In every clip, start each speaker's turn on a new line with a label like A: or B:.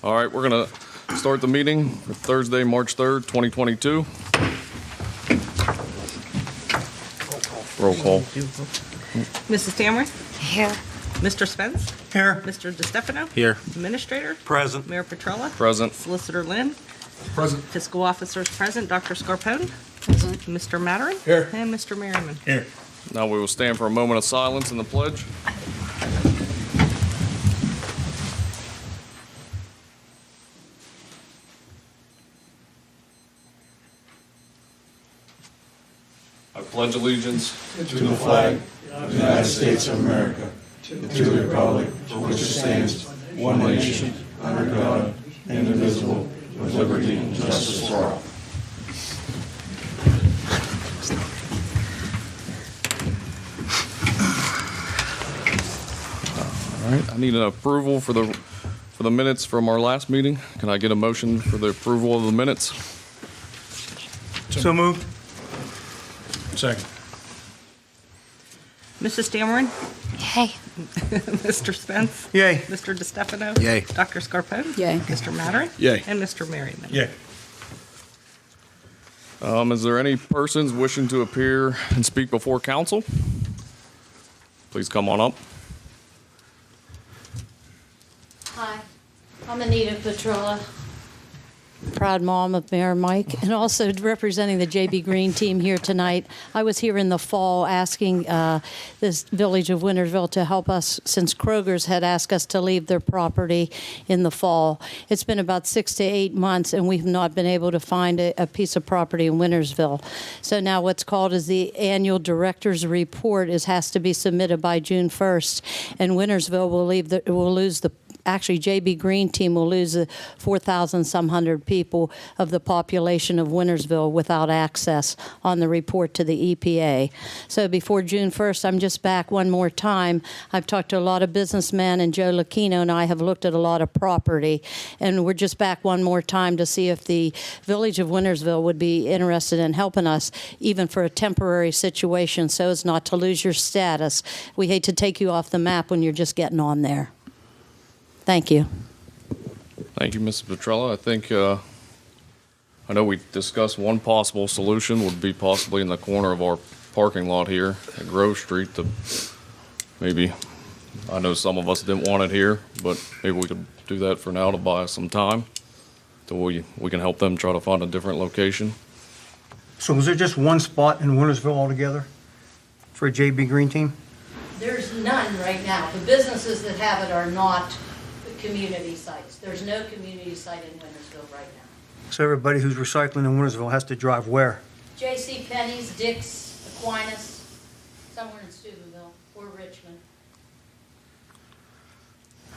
A: All right, we're going to start the meeting for Thursday, March 3rd, 2022. Roll call.
B: Mrs. Tamron?
C: Here.
B: Mr. Spence?
D: Here.
B: Mr. DeStefano?
E: Here.
B: Administrator?
D: Present.
B: Mayor Petrola?
A: Present.
B: Solicitor Lynn?
D: Present.
B: Fiscal officers present. Dr. Scarpone?
C: Present.
B: Mr. Matterin?
D: Here.
B: And Mr. Merriman?
D: Here.
A: Now we will stand for a moment of silence in the pledge. I pledge allegiance
F: to the flag of the United States of America, and to the republic for which it stands, one nation, under God, indivisible, with liberty and justice for all.
A: All right, I need an approval for the minutes from our last meeting. Can I get a motion for the approval of the minutes?
D: So moved. Second.
B: Mrs. Tamron?
C: Yay.
B: Mr. Spence?
D: Yay.
B: Mr. DeStefano?
E: Yay.
B: Dr. Scarpone?
C: Yay.
B: Mr. Matterin?
E: Yay.
B: And Mr. Merriman?
D: Yay.
A: Is there any persons wishing to appear and speak before council? Please come on up.
C: Hi, I'm Anita Petrola, proud mom of Mayor Mike, and also representing the JB Green team here tonight. I was here in the fall asking this village of Wintersville to help us since Kroger's had asked us to leave their property in the fall. It's been about 6 to 8 months, and we've not been able to find a piece of property in Wintersville. So now what's called is the annual director's report has to be submitted by June 1st, and Wintersville will lose the actually, JB Green team will lose the 4,000 some hundred people of the population of Wintersville without access on the report to the EPA. So before June 1st, I'm just back one more time. I've talked to a lot of businessmen, and Joe Lucchino and I have looked at a lot of property, and we're just back one more time to see if the village of Wintersville would be interested in helping us, even for a temporary situation, so as not to lose your status. We hate to take you off the map when you're just getting on there. Thank you.
A: Thank you, Mrs. Petrella. I think, I know we discussed one possible solution would be possibly in the corner of our parking lot here at Grove Street. Maybe, I know some of us didn't want it here, but maybe we could do that for now to buy us some time. So we can help them try to find a different location.
D: So was there just one spot in Wintersville altogether for a JB Green team?
C: There's none right now. The businesses that have it are not community sites. There's no community site in Wintersville right now.
D: So everybody who's recycling in Wintersville has to drive where?
C: J.C. Penney's, Dick's, Aquinas, somewhere in Steubenville or Richmond.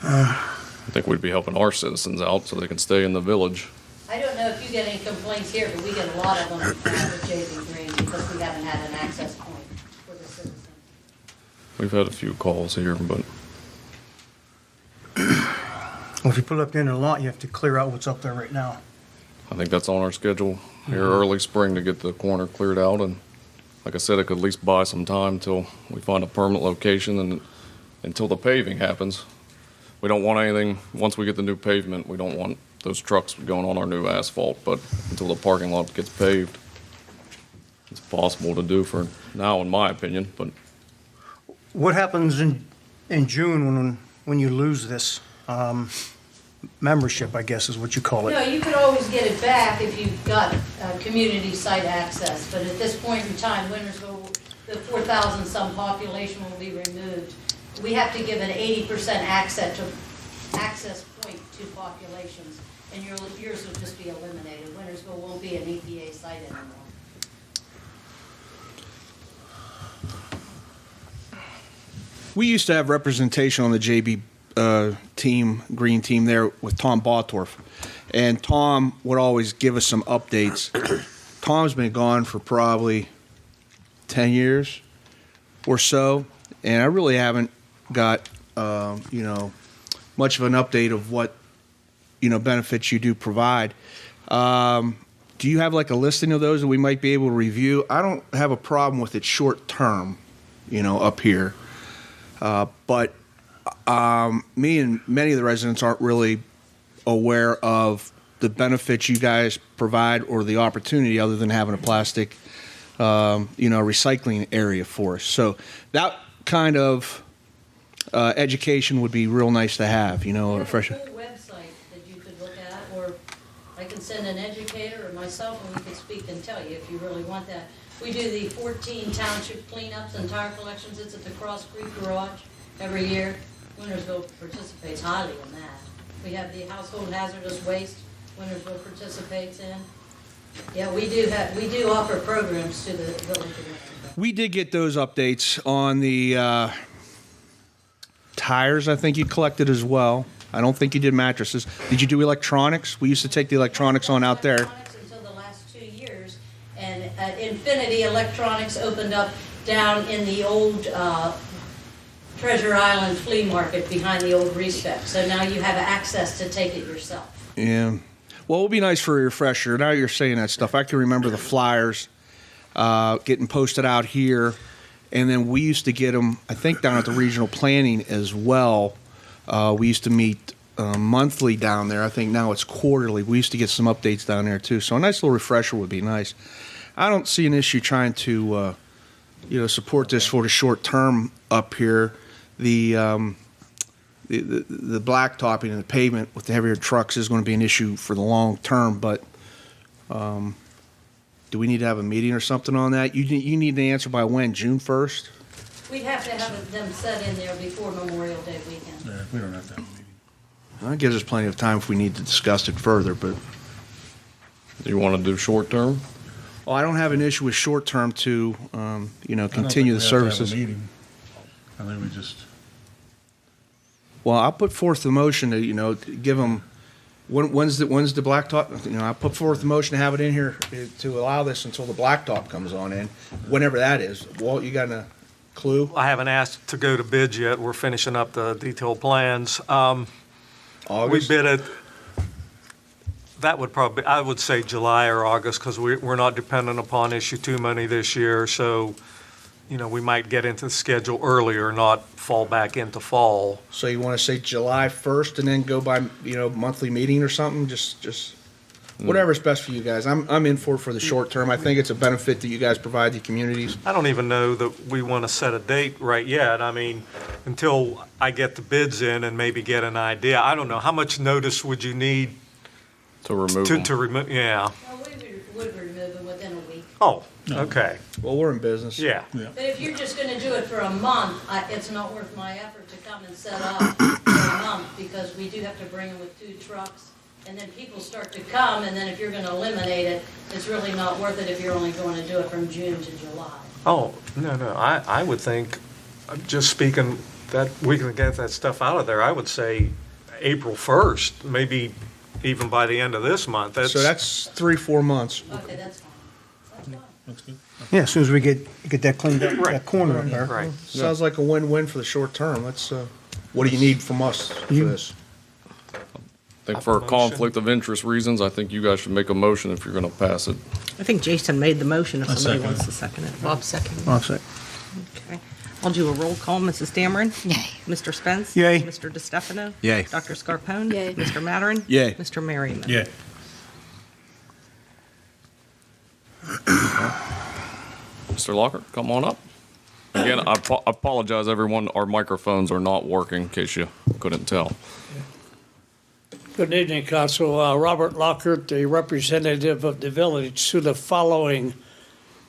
A: I think we'd be helping our citizens out so they can stay in the village.
C: I don't know if you get any complaints here, but we get a lot of them with JB Green because we haven't had an access point for the citizens.
A: We've had a few calls here, but
D: Well, if you put it up there in the lot, you have to clear out what's up there right now.
A: I think that's on our schedule here early spring to get the corner cleared out. And like I said, it could at least buy some time until we find a permanent location and until the paving happens. We don't want anything, once we get the new pavement, we don't want those trucks going on our new asphalt. But until the parking lot gets paved, it's possible to do for now, in my opinion. But
D: What happens in June when you lose this membership, I guess is what you call
C: No,
D: it?
C: you could always get it back if you've got community site access, but at this point in time, Wintersville, the 4,000 some population will be removed. We have to give an 80% access point to populations, and yours will just be eliminated. Wintersville won't be an EPA site anymore.
E: We used to have representation on the JB green team there with Tom Bottorff. And Tom would always give us some updates. Tom's been gone for probably 10 years or so. And I really haven't got, much of an update of what, benefits you do provide. Do you have like a listing of those that we might be able to review? I don't have a problem with it short term, up here. But me and many of the residents aren't really aware of the benefits you guys provide or the opportunity other than having a plastic, recycling area for us. So that kind of education would be real nice to have,
C: We have
E: a
C: a
E: fresh.
C: full website that you could look at, or I can send an educator or myself, and we could speak and tell you if you really want that. We do the 14 township cleanups and tire collections. It's at the Cross Creek Garage every year. Wintersville participates highly in that. We have the household hazardous waste Wintersville participates in. Yeah, we do offer programs to the village of Wintersville.
E: We did get those updates on the tires. I think you collected as well. I don't think you did mattresses. Did you do electronics? We used to take the electronics on out there.
C: Electronics until the last 2 years, and Infinity Electronics opened up down in the old Treasure Island flea market behind the old Respec. So now you have access to take it yourself.
E: Yeah. Well, it would be nice for a refresher. Now you're saying that stuff. I can remember the flyers getting posted out here. And then we used to get them, I think, down at the regional planning as well. We used to meet monthly down there. I think now it's quarterly. We used to get some updates down there, too. So a nice little refresher would be nice. I don't see an issue trying to, support this for the short term up here. The blacktopping and the pavement with the heavier trucks is going to be an issue for the long term, but do we need to have a meeting or something on that? You need the answer by when? June 1st?
C: We'd have to have them set in there before Memorial Day weekend.
F: Yeah, we don't have to have a meeting.
E: That gives us plenty of time if we need to discuss it further, but
A: Do you want to do short term?
E: I don't have an issue with short term to,
F: I don't think
E: continue
F: we
E: the
F: have to have a
E: services.
F: meeting. I think we just,
E: Well, I'll put forth the motion to, give them, when's the blacktop? I put forth the motion to have it in here to allow this until the blacktop comes on in, whenever that is. Walt, you got a clue?
G: I haven't asked to go to bids yet. We're finishing up the detailed plans. We
E: August?
G: bid it, that would probably, I would say July or August, because we're not dependent upon issue 2 money this year. So, we might get into the schedule earlier, not fall back into fall.
E: So you want to say July 1st and then go by, monthly meeting or something? Just whatever's best for you guys. I'm in for the short term. I think it's a benefit that you guys provide the communities.
G: I don't even know that we want to set a date right yet. I mean, until I get the bids in and maybe get an idea. I don't know. How much notice would you need
A: To remove them?
G: to remove? Yeah.
C: Well, we would remove them within a week.
G: Oh, okay.
E: Well, we're in business.
G: Yeah.
C: But if you're just gonna do it for a month, it's not worth my effort to come and set up for a month, because we do have to bring them with 2 trucks, and then people start to come, and then if you're gonna eliminate it, it's really not worth it if you're only going to do it from June to July.
G: Oh, no, I would think, just speaking, that we can get that stuff out of there, I would say April 1st, maybe even by the end of this month.
E: So that's 3-4 months.
C: Okay, that's fine. That's fine.
F: that's good.
D: Yeah, as soon as we get that cleaned up,
G: Right.
D: that corner up there.
G: Right.
E: Sounds like a win-win for the short term. Let's, what do you need from us for this?
A: I think for conflict of interest reasons, I think you guys should make a motion if you're going to pass it.
B: I think Jason made the motion if
F: I
B: somebody
F: second
B: wants
F: it.
B: to second it. Bob second.
D: I'll say.
B: Okay. I'll do a roll call. Mrs. Dameron?
C: Yay.
B: Mr. Spence?
D: Yay.
B: Mr. DeStefano?
E: Yay.
B: Dr. Scarpone?
C: Yay.
B: Mr. Matterin?
E: Yay.
B: Mr. Merriman?
F: Yeah.
A: Mr. Locker, come on up. Again, I apologize, everyone. Our microphones are not working, in case you couldn't tell.
H: Good evening, Council. Robert Lockhart, the representative of the village, to the following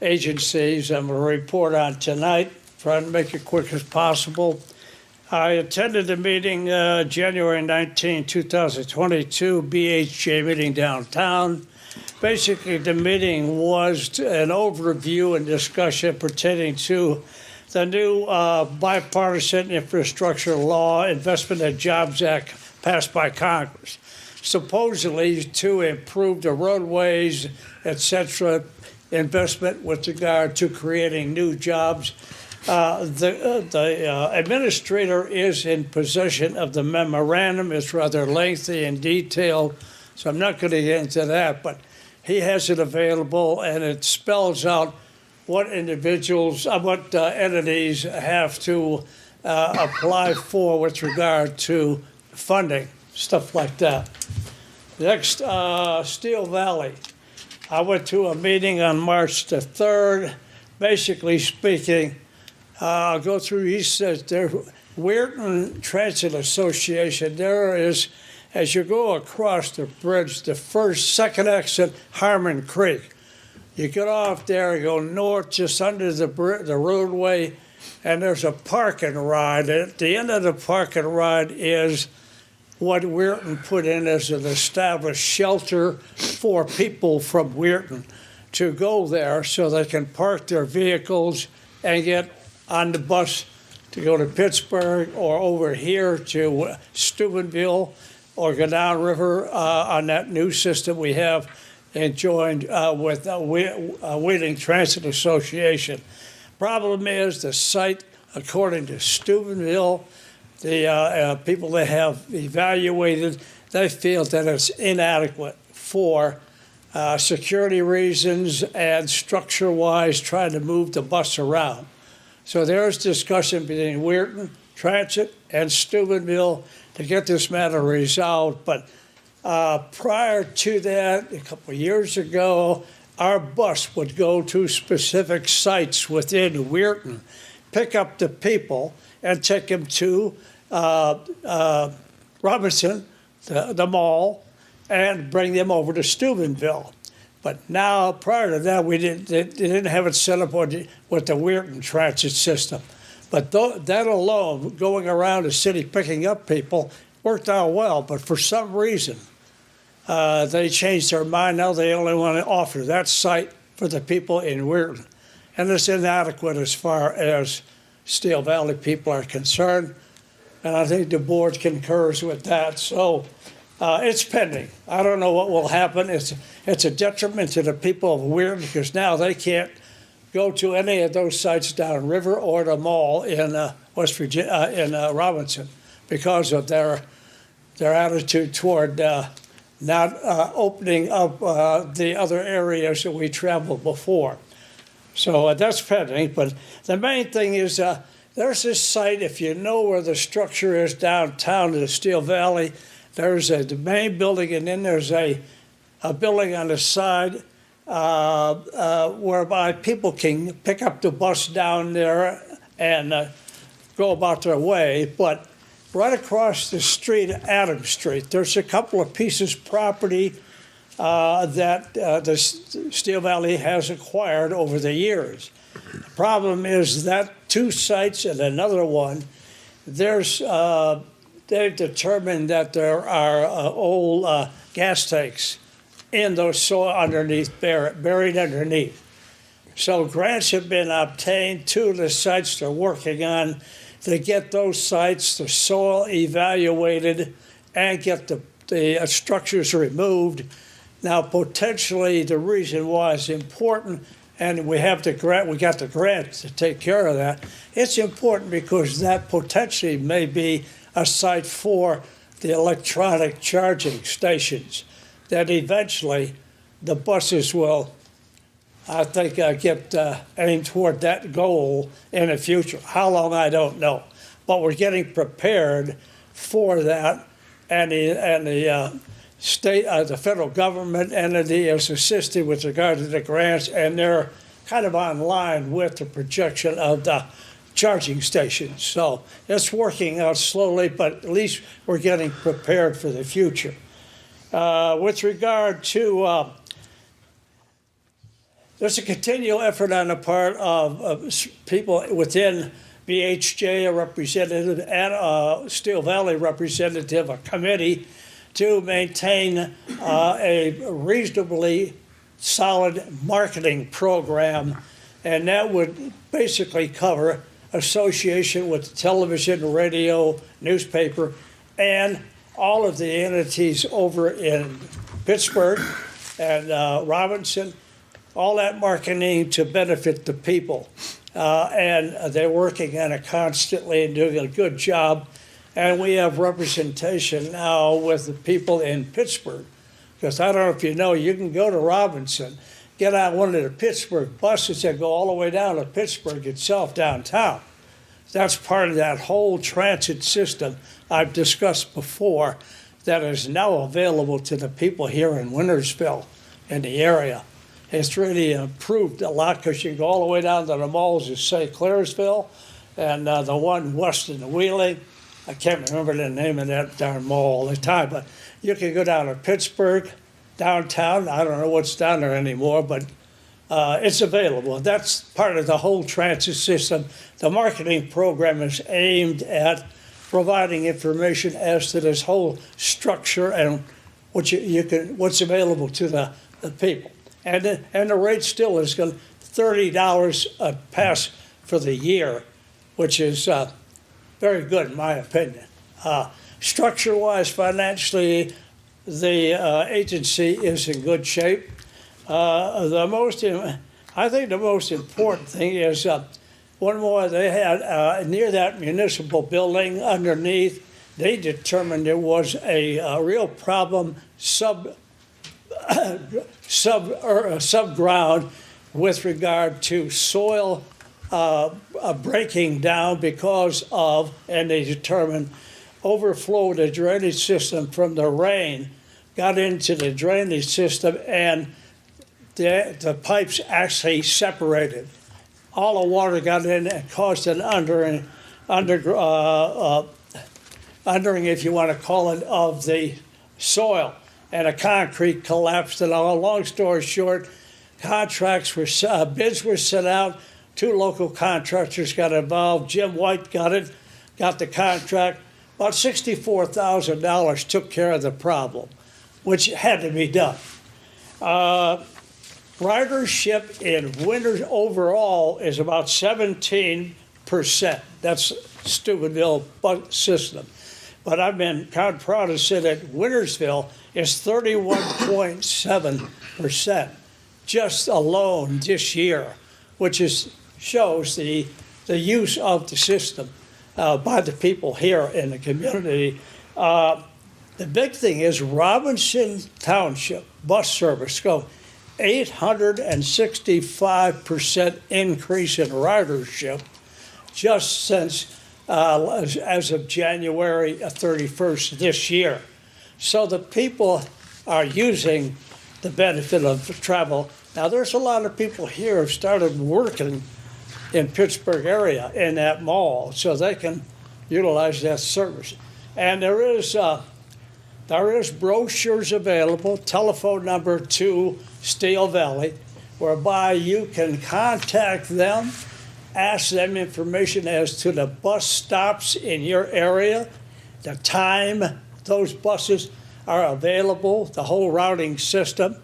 H: agencies I'm going to report on tonight, trying to make it quick as possible. I attended the meeting January 19, 2022, BHJ meeting downtown. Basically, the meeting was an overview and discussion pertaining to the new bipartisan infrastructure law, Investment and Jobs Act, passed by Congress, supposedly to improve the roadways, et cetera, investment with regard to creating new jobs. The administrator is in possession of the memorandum. It's rather lengthy and detailed, so I'm not going to get into that, but he has it available, and it spells out what what entities have to apply for with regard to funding, stuff like that. Next, Steel Valley. I went to a meeting on March the 3rd. Basically speaking, I'll go through, he says there, Weirton Transit Association, there is, as you go across the bridge, the second exit, Harmon Creek. You get off there and go north just under the roadway, and there's a parking ride. At the end of the parking ride is what Weirton put in as an established shelter for people from Weirton to go there so they can park their vehicles and get on the bus to go to Pittsburgh or over here to Steubenville or go downriver on that new system we have and joined with Wheeling Transit Association. Problem is the site, according to Steubenville, the people that have evaluated, they feel that it's inadequate for security reasons and structure-wise trying to move the bus around. So there's discussion between Weirton Transit and Steubenville to get this matter resolved. But prior to that, a couple of years ago, our bus would go to specific sites within Weirton, pick up the people, and take them to Robinson, the mall, and bring them over to Steubenville. But now, prior to that, they didn't have it set up with the Weirton transit system. But that alone, going around the city picking up people, worked out well. But for some reason, they changed their mind. Now they only want to offer that site for the people in Weirton. And it's inadequate as far as Steel Valley people are concerned. And I think the board concurs with that. So it's pending. I don't know what will happen. It's a detriment to the people of Weirton because now they can't go to any of those sites downriver or the mall in West Virginia, in Robinson, because of their attitude toward not opening up the other areas that we traveled before. So that's pending. But the main thing is there's this site, if you know where the structure is downtown in the Steel Valley, there's the main building, and then there's a building on the side whereby people can pick up the bus down there and go about their way. But right across the street, Adams Street, there's a couple of pieces of property that the Steel Valley has acquired over the years. The problem is that two sites and another one, they've determined that there are old gas tanks in those soil underneath, buried underneath. So grants have been obtained. Two of the sites they're working on to get those sites, the soil evaluated, and get the structures removed. Now, potentially, the reason why it's important, and we got the grant to take care of that, it's important because that potentially may be a site for the electronic charging stations that eventually the buses will, I think, get aimed toward that goal in the future. How long, I don't know. But we're getting prepared for that, and the state, the federal government entity is assisting with regard to the grants, and they're kind of on line with the projection of the charging stations. So it's working out slowly, but at least we're getting prepared for the future. With regard to, there's a continual effort on the part of people within BHJ, a representative, and Steel Valley representative, a committee, to maintain a reasonably solid marketing program, and that would basically cover association with television, radio, newspaper, and all of the entities over in Pittsburgh and Robinson, all that marketing to benefit the people. And they're working on it constantly and doing a good job. And we have representation now with the people in Pittsburgh. Because I don't know if you know, you can go to Robinson, get on one of the Pittsburgh buses that go all the way down to Pittsburgh itself downtown. That's part of that whole transit system I've discussed before that is now available to the people here in Wintersville in the area. It's really improved a lot because you can go all the way down to the malls of St. Clairsville and the one west in Wheeling. I can't remember the name of that darn mall all the time, but you can go down to Pittsburgh, downtown. I don't know what's down there anymore, but it's available. That's part of the whole transit system. The marketing program is aimed at providing information as to this whole structure and what what's available to the people. And the rate still is going $30 a pass for the year, which is very good in my opinion. Structure-wise, financially, the agency is in good shape. I think the most important thing is one more they had near that municipal building underneath. They determined there was a real problem subground with regard to soil breaking down because of, and they determined, overflow of the drainage system from the rain got into the drainage system and the pipes actually separated. All the water got in and caused an undering, if you want to call it, of the soil. And the concrete collapsed. And long story short, bids were sent out. 2 local contractors got involved. Jim White got the contract. About $64,000 took care of the problem, which had to be done. Ridership in winter overall is about 17%. That's Steubenville bus system. But I've been kind of proud to say that Wintersville is 31.7% just alone this year, which shows the use of the system by the people here in the community. The big thing is Robinson Township bus service go 865% increase in ridership just since as of January 31st this year. So the people are using the benefit of travel. Now, there's a lot of people here who started working in Pittsburgh area in that mall, so they can utilize that service. And there is brochures available, telephone number to Steel Valley, whereby you can contact them, ask them information as to the bus stops in your area, the time those buses are available, the whole routing system,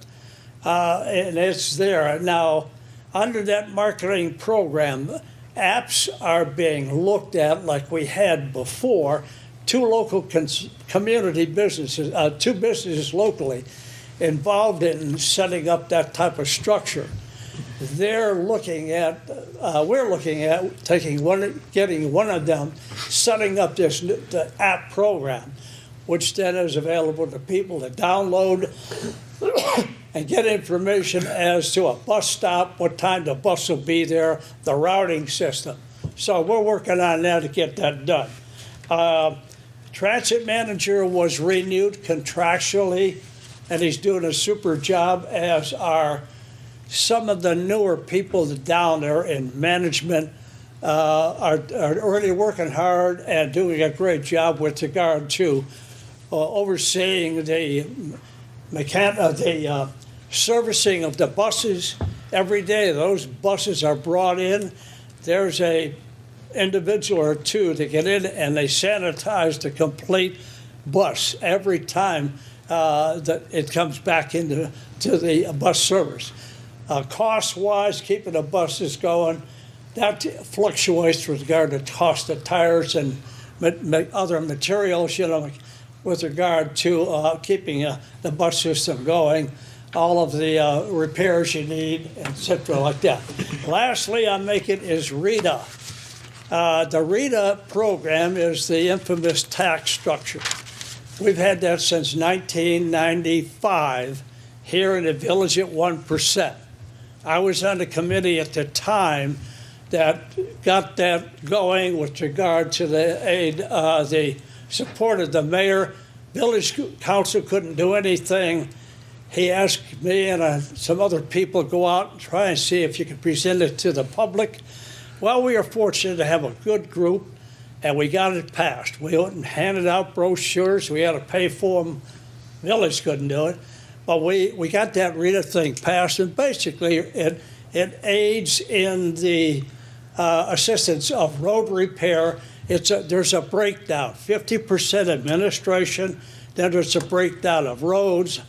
H: and it's there. Now, under that marketing program, apps are being looked at like we had before. 2 local community businesses, 2 businesses locally involved in setting up that type of structure. We're looking at getting one of them, setting up the app program, which then is available to people to download and get information as to a bus stop, what time the bus will be there, the routing system. So we're working on that to get that done. Transit manager was renewed contractually, and he's doing a super job, as are some of the newer people down there in management are really working hard and doing a great job with regard to overseeing the servicing of the buses. Every day those buses are brought in. There's a individual or 2 that get in and they sanitize the complete bus every time that it comes back into the bus service. Cost-wise, keeping the buses going, that fluctuates with regard to cost of tires and other materials, with regard to keeping the bus system going, all of the repairs you need, et cetera, like that. Lastly, I'm making is RETA. The RETA program is the infamous tax structure. We've had that since 1995 here in the village at 1%. I was on the committee at the time that got that going with regard to the support of the mayor Village council couldn't do anything. He asked me and some other people to go out and try and see if you could present it to the public. Well, we are fortunate to have a good group, and we got it passed. We went and handed out brochures. We had to pay for them. Village couldn't do it. But we got that RETA thing passed, and basically it aids in the assistance of road repair. There's a breakdown, 50% administration, then there's a breakdown of roads,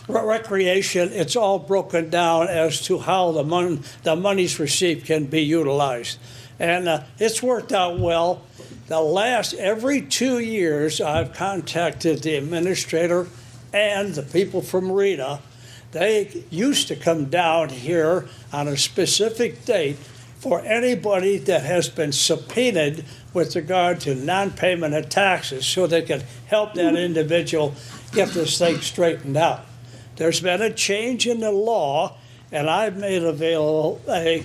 H: recreation. It's all broken down as to how the monies received can be utilized. And it's worked out well. Every 2 years, I've contacted the administrator and the people from RETA. They used to come down here on a specific date for anybody that has been subpoenaed with regard to non-payment of taxes so they could help that individual get this thing straightened out. There's been a change in the law, and I've made available a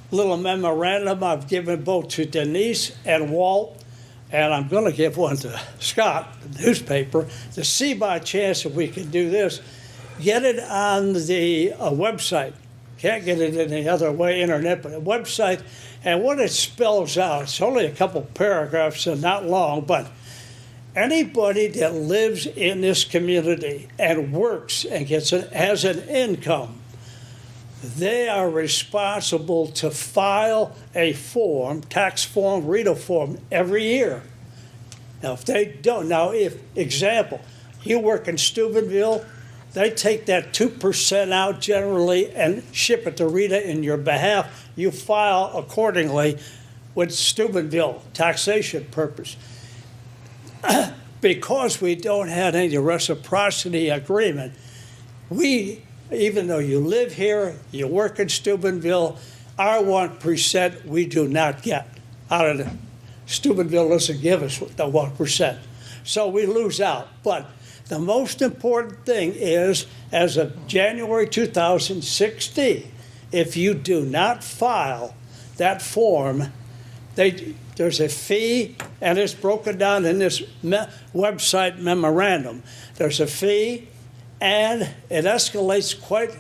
H: little memorandum I've given both to Denise and Walt, and I'm going to give one to Scott, the newspaper, to see by chance if we can do this. Get it on the website. Can't get it any other way, internet, but a website. And what it spells out, it's only a couple paragraphs and not long, but anybody that lives in this community and works and has an income, they are responsible to file a form, tax form, RETA form, every year. Now, if they don't, example, you work in Steubenville, they take that 2% out generally and ship it to RETA in your behalf. You file accordingly with Steubenville taxation purpose. Because we don't have any reciprocity agreement, even though you live here, you work in Steubenville, our 1% we do not get out of it. Steubenville doesn't give us the 1%. So we lose out. But the most important thing is, as of January 2016, if you do not file that form, there's a fee, and it's broken down in this website memorandum. There's a fee, and it escalates quite.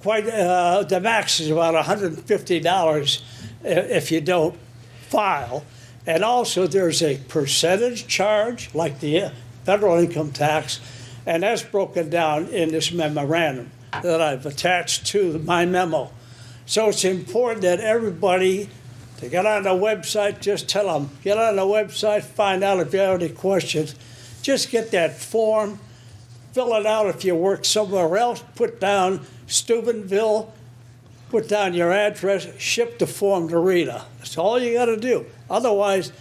H: The max is about $150 if you don't file, and also there's a percentage charge like the federal income tax, and that's broken down in this memorandum that I've attached to my memo. So it's important that everybody, to get on the website, just tell them, get on the website, find out if you have any questions. Just get that form, fill it out. If you work somewhere else, put down Steubenville, put down your address, ship the form to RETA. That's all you got to do. Otherwise,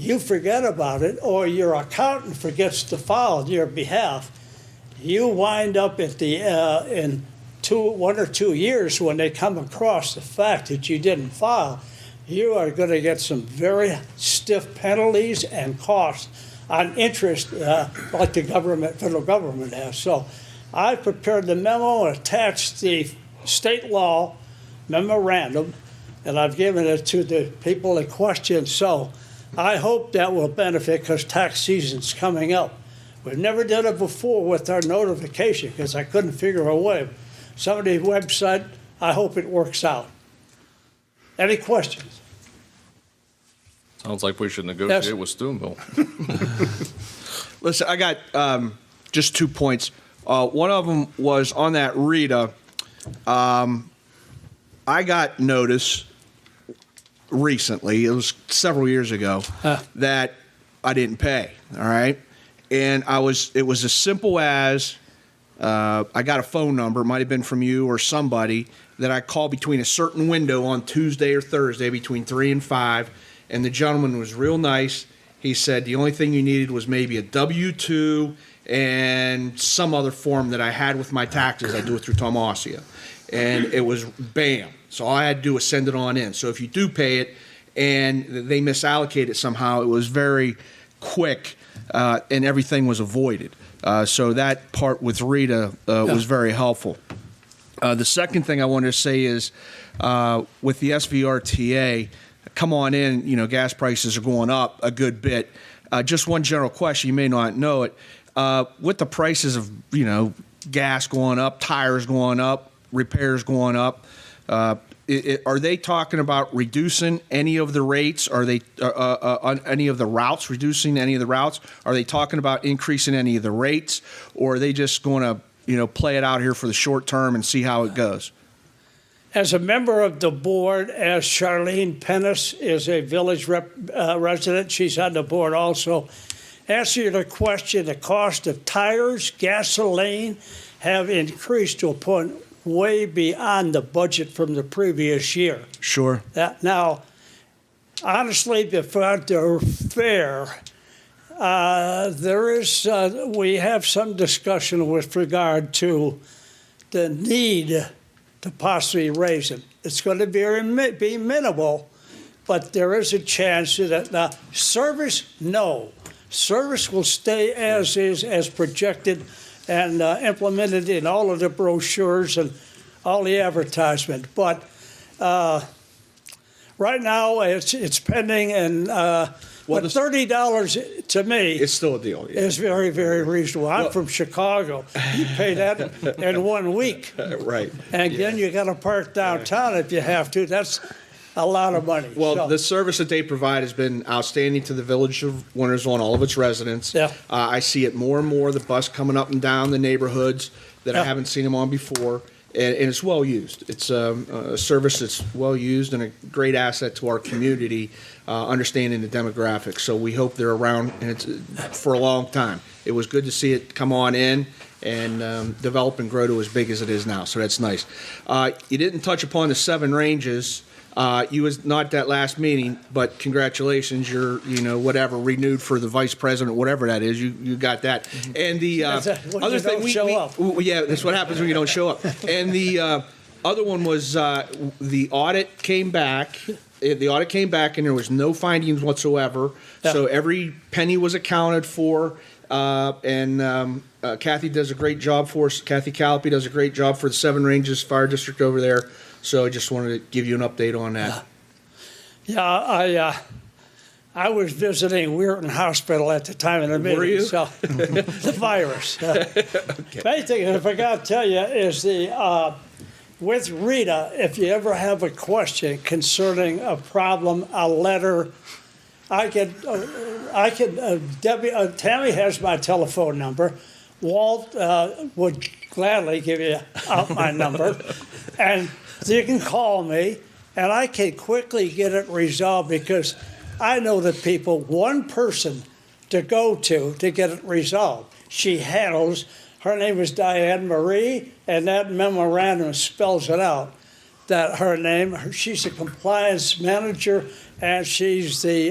H: you forget about it, or your accountant forgets to file on your behalf. You wind up at in 1 or 2 years when they come across the fact that you didn't file. You are going to get some very stiff penalties and costs on interest, like the federal government has. So I prepared the memo and attached the state law memorandum, and I've given it to the people in question. So I hope that will benefit, because tax season's coming up. We've never done it before with our notification because I couldn't figure a way. Somebody's website, I hope it works out. Any questions?
A: Sounds like we should negotiate with Steubenville.
E: Listen, I got just 2 points. One of them was on that RETA. I got notice recently, it was several years ago, that I didn't pay, all right? And it was as simple as I got a phone number, it might have been from you or somebody, that I called between a certain window on Tuesday or Thursday between 3 and 5, and the gentleman was real nice. He said the only thing you needed was maybe a W-2 and some other form that I had with my taxes. I do it through Tomasia. And it was bam. So all I had to do was send it on in. So if you do pay it and they misallocate it somehow, it was very quick and everything was avoided. So that part with RETA was very helpful. The second thing I wanted to say is with the SVRTA, come on in, gas prices are going up a good bit. Just one general question, you may not know it. With the prices of, gas going up, tires going up, repairs going up, are they talking about reducing any of the rates? Are they on any of the routes, reducing any of the routes? Are they talking about increasing any of the rates? Or are they just going to, play it out here for the short term and see how it goes?
H: As a member of the board, as Charlene Pennis is a village resident, she's on the board also. Answer the question, the cost of tires, gasoline have increased to a point way beyond the budget from the previous year.
E: Sure.
H: Now, honestly, before they're fair, we have some discussion with regard to the need to possibly raise it. It's going to be minimal, but there is a chance that now service, no. Service will stay as is, as projected and implemented in all of the brochures and all the advertisement. But right now, it's pending, and but $30 to me
E: It's still a deal. Yeah.
H: is very, very reasonable. I'm from Chicago. You pay that in 1 week.
E: Right.
H: And then you got to park downtown if you have to. That's a lot of money.
E: Well,
H: So,
E: the service that they provide has been outstanding to the village of Wintersville and all of its residents.
H: Yeah.
E: I see it more and more, the bus coming up and down the neighborhoods that I
H: Yeah.
E: haven't seen them on before. And it's well used. It's a service that's well used and a great asset to our community, understanding the demographics. So we hope they're around and it's for a long time. It was good to see it come on in and develop and grow to as big as it is now. So that's nice. You didn't touch upon the 7 ranges. You was not that last meeting, but congratulations, you're, whatever, renewed for the vice president, whatever that is, you got that. And the
H: When
E: other
H: you
E: thing,
H: don't show up.
E: yeah, that's what happens when you don't show up. And the other one was the audit came back. The audit came back and there was no findings whatsoever.
H: Yeah.
E: So every penny was accounted for. And Kathy does a great job for us. Kathy Calpe does a great job for the 7 Ranges Fire District over there. So I just wanted to give you an update on that.
H: Yeah, I was visiting Weirton Hospital at the time of the meeting.
E: Were you?
H: So, the virus. Main thing I forgot to tell you is with Rita, if you ever have a question concerning a problem, a letter, Debbie, Tammy has my telephone number. Walt would gladly give you out my number. And you can call me, and I can quickly get it resolved because I know the people, one person to go to get it resolved. She handles, her name is Diane Marie, and that memorandum spells it out, that her name, she's a compliance manager, and she's the,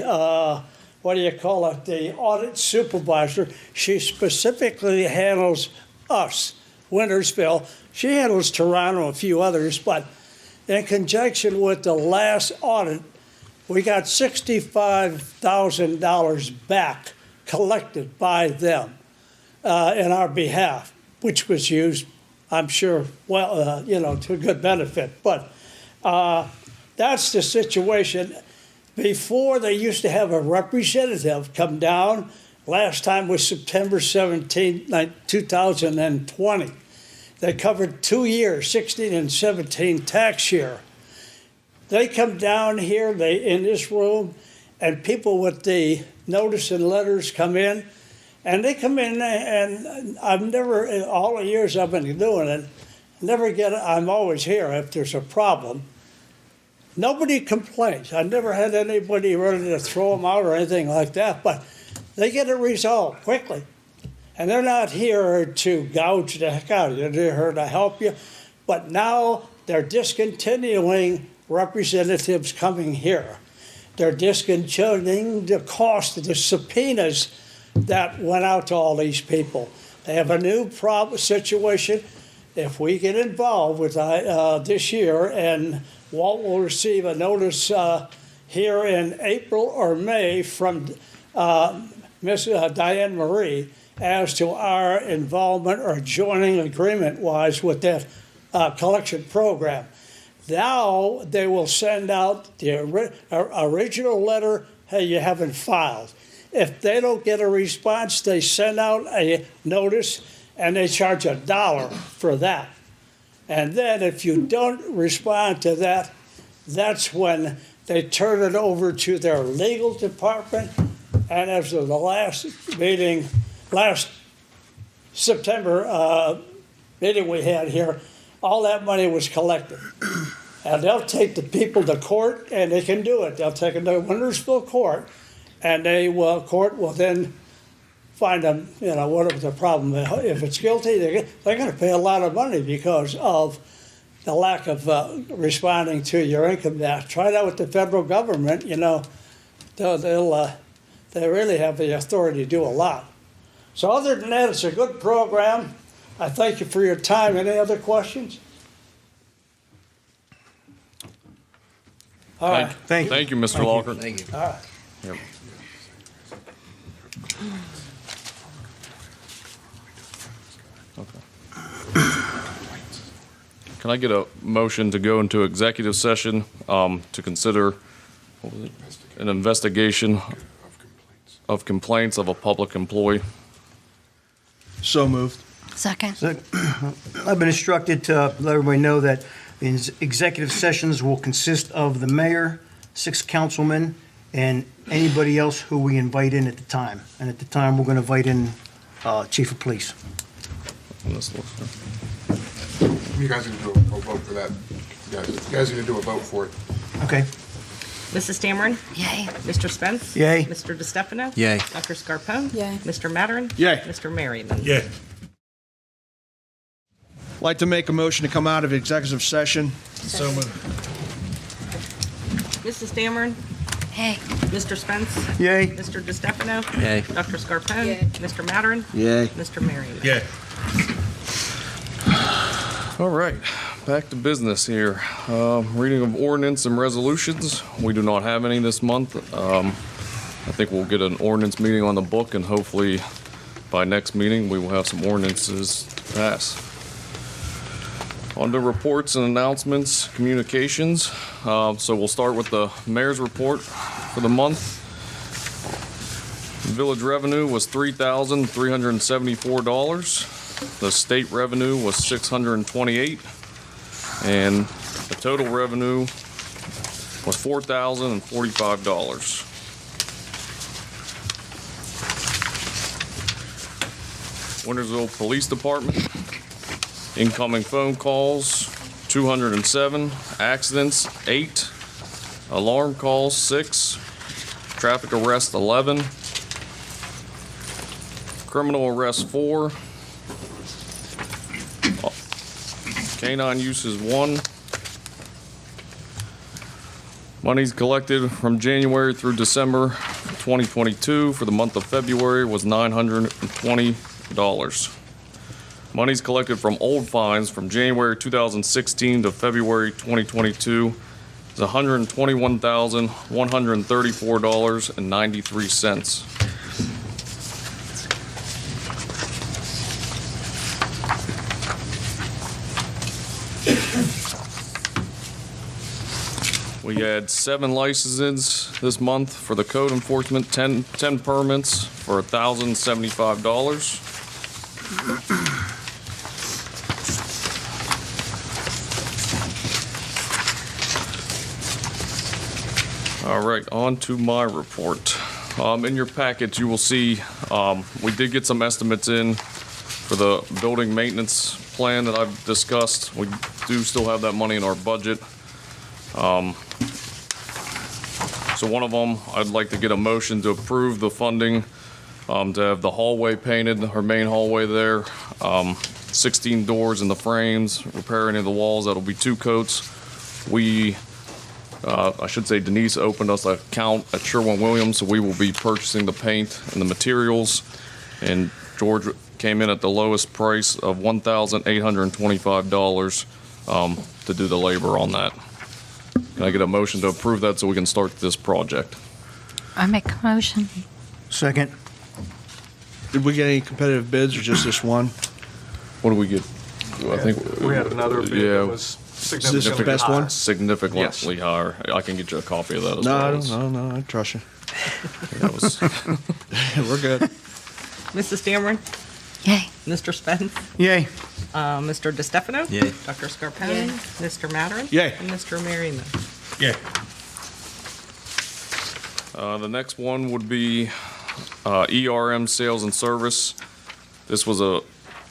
H: the audit supervisor. She specifically handles us, Wintersville. She handles Toronto and a few others, but in conjunction with the last audit, we got $65,000 back collected by them in our behalf, which was used, I'm sure, well, to good benefit. But that's the situation. Before, they used to have a representative come down. Last time was September 17, 2020. They covered 2 years, 16 and 17 tax year. They come down here, in this room, and people with the notice and letters come in, and they come in, and I've never, in all the years I've been doing it, I'm always here if there's a problem. Nobody complains. I never had anybody ready to throw them out or anything like that, but they get it resolved quickly. And they're not here to gouge the heck out of you. They're here to help you. But now they're discontinuing representatives coming here. They're discontinuing the cost of the subpoenas that went out to all these people. They have a new situation. If we get involved with this year, and Walt will receive a notice here in April or May from Miss Diane Marie as to our involvement or joining agreement-wise with that collection program. Now they will send out the original letter, hey, you haven't filed. If they don't get a response, they send out a notice and they charge $1 for that. And then if you don't respond to that, that's when they turn it over to their legal department. And as of the last meeting, last September meeting we had here, all that money was collected. And they'll take the people to court, and they can do it. They'll take them to Wintersville court, and court will then find them, whatever the problem is. If it's guilty, they're going to pay a lot of money because of the lack of responding to your income tax. Try that with the federal government, they really have the authority to do a lot. So other than that, it's a good program. I thank you for your time. Any other questions? All right.
D: Thank you.
A: Thank you, Mr. Lockhart.
I: Thank you.
H: All right.
A: Yep. Can I get a motion to go into executive session to consider an investigation of complaints of a public employee?
E: So moved.
C: Second.
D: So, I've been instructed to let everybody know that the executive sessions will consist of the mayor, 6 councilmen, and anybody else who we invite in at the time. And at the time, we're going to invite in chief of police.
A: On this list,
J: You guys are going to do a vote for that. You guys are going to do a vote for it.
D: Okay?
B: Mrs. Dameron?
C: Yay.
B: Mr. Spence?
D: Yay.
B: Mr. DeStefano?
I: Yay.
B: Dr. Scarpone?
C: Yay.
B: Mr. Mattern?
E: Yay.
B: Mr. Merriman?
H: Yeah.
E: I'd like to make a motion to come out of executive session.
H: So moved.
B: Mrs. Dameron?
C: Hey.
B: Mr. Spence?
D: Yay.
B: Mr. DeStefano?
I: Yay.
B: Dr. Scarpone?
C: Yay.
B: Mr. Mattern?
E: Yay.
B: Mr. Merriman?
H: Yeah.
A: All right, back to business here. Reading of ordinance and resolutions. We do not have any this month. I think we'll get an ordinance meeting on the book, and hopefully by next meeting, we will have some ordinances to pass. On to reports and announcements, communications. So we'll start with the mayor's report for the month. Village revenue was $3,374. The state revenue was $628, and the total revenue was $4,045. Wintersville Police Department, incoming phone calls 207, accidents 8, alarm calls 6, traffic arrests 11, criminal arrests 4, canine use is 1. Monies collected from January through December 2022 for the month of February was $920. Monies collected from old fines from January 2016 to February 2022 is $121,134.93. We had 7 licenses this month for the code enforcement, 10 permits for $1,075. All right, on to my report. In your packets, you will see we did get some estimates in for the building maintenance plan that I've discussed. We do still have that money in our budget. So one of them, I'd like to get a motion to approve the funding to have the hallway painted, our main hallway there, 16 doors in the frames, repair any of the walls. That'll be 2 coats. I should say Denise opened us an account at Sherwin-Williams, so we will be purchasing the paint and the materials. And George came in at the lowest price of $1,825 to do the labor on that. Can I get a motion to approve that so we can start this project?
C: I make a motion.
D: Second.
E: Did we get any competitive bids or just this one?
A: What do we get? I think
G: We had another bid
A: yeah,
G: that was
E: Is this the best one?
A: Significantly higher. I can get you a copy of that as well.
E: No, I trust you.
A: That was,
E: We're good.
B: Mrs. Dameron,
C: Yay.
B: Mr. Spence,
D: Yay.
B: Mr. DeStefano.
F: Yay.
B: Dr. Scarpelli, Mr. Maturin.
E: Yay.
B: And Mr. Merriman.
J: Yeah.
A: the next one would be ERM Sales and Service. This was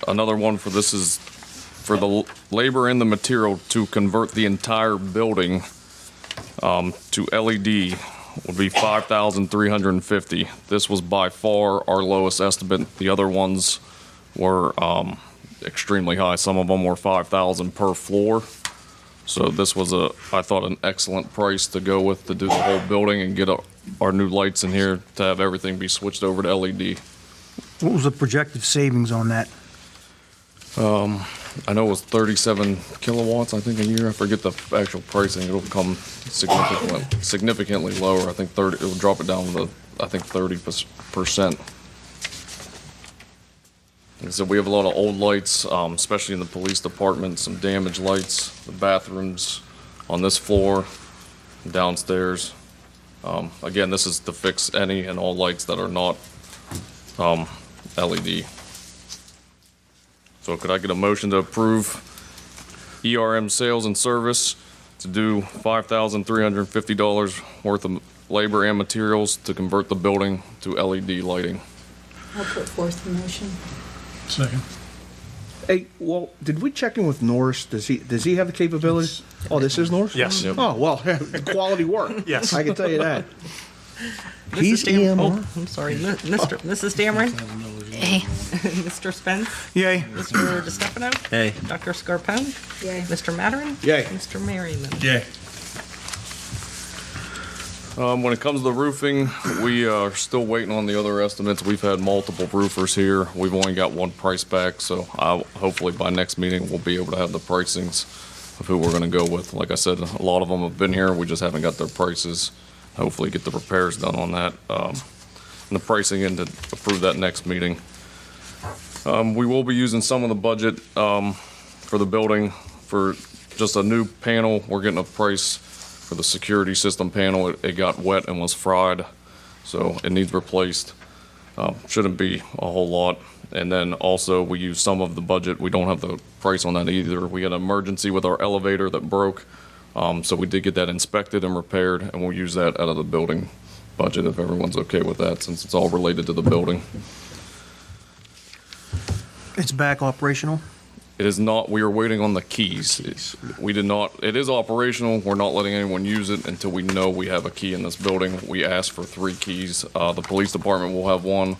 A: another one for, this is for the labor and the material to convert the entire building to LED would be $5,350. This was by far our lowest estimate. The other ones were extremely high. Some of them were $5,000 per floor. So this was I thought, an excellent price to go with to do the whole building and get our new lights in here to have everything be switched over to LED.
D: What was the projected savings on that?
A: I know it was 37 kilowatts, I think, a year. I forget the actual pricing. It'll come significantly lower. I think 30, it'll drop it down to, I think, 30%. Like I said, we have a lot of old lights, especially in the police department, some damaged lights, the bathrooms on this floor, downstairs. Again, this is to fix any and all lights that are not LED. So could I get a motion to approve ERM Sales and Service to do $5,350 worth of labor and materials to convert the building to LED lighting?
C: I'll put forth the motion.
J: Second.
E: Hey, well, did we check in with Norris? Does he have the capabilities? Oh, this is Norris?
G: Yes.
A: Yep.
E: Oh, well, quality work.
G: Yes.
E: I can tell you that.
B: Mrs.
E: He's
B: Dam-
E: EMR.
B: Oh, I'm sorry, Mrs. Dameron,
C: Yay.
B: Mr. Spence,
D: Yay.
B: Mr. DeStefano.
F: Hey.
B: Dr. Scarpelli.
C: Yay.
B: Mr. Maturin.
E: Yay.
B: Mr. Merriman.
J: Yeah.
A: When it comes to the roofing, we are still waiting on the other estimates. We've had multiple roofers here. We've only got one price back, so hopefully by next meeting, we'll be able to have the pricings of who we're gonna go with. Like I said, a lot of them have been here. We just haven't got their prices. Hopefully get the repairs done on that. And the pricing in to approve that next meeting. We will be using some of the budget for the building for just a new panel. We're getting a price for the security system panel. It got wet and was fried, so it needs replaced. Shouldn't be a whole lot. And then also we use some of the budget. We don't have the price on that either. We had an emergency with our elevator that broke. So we did get that inspected and repaired, and we'll use that out of the building budget if everyone's okay with that, since it's all related to the building.
D: It's back operational?
A: It is not, we are waiting on the keys. It is operational. We're not letting anyone use it until we know we have a key in this building. We asked for 3 keys. The police department will have one.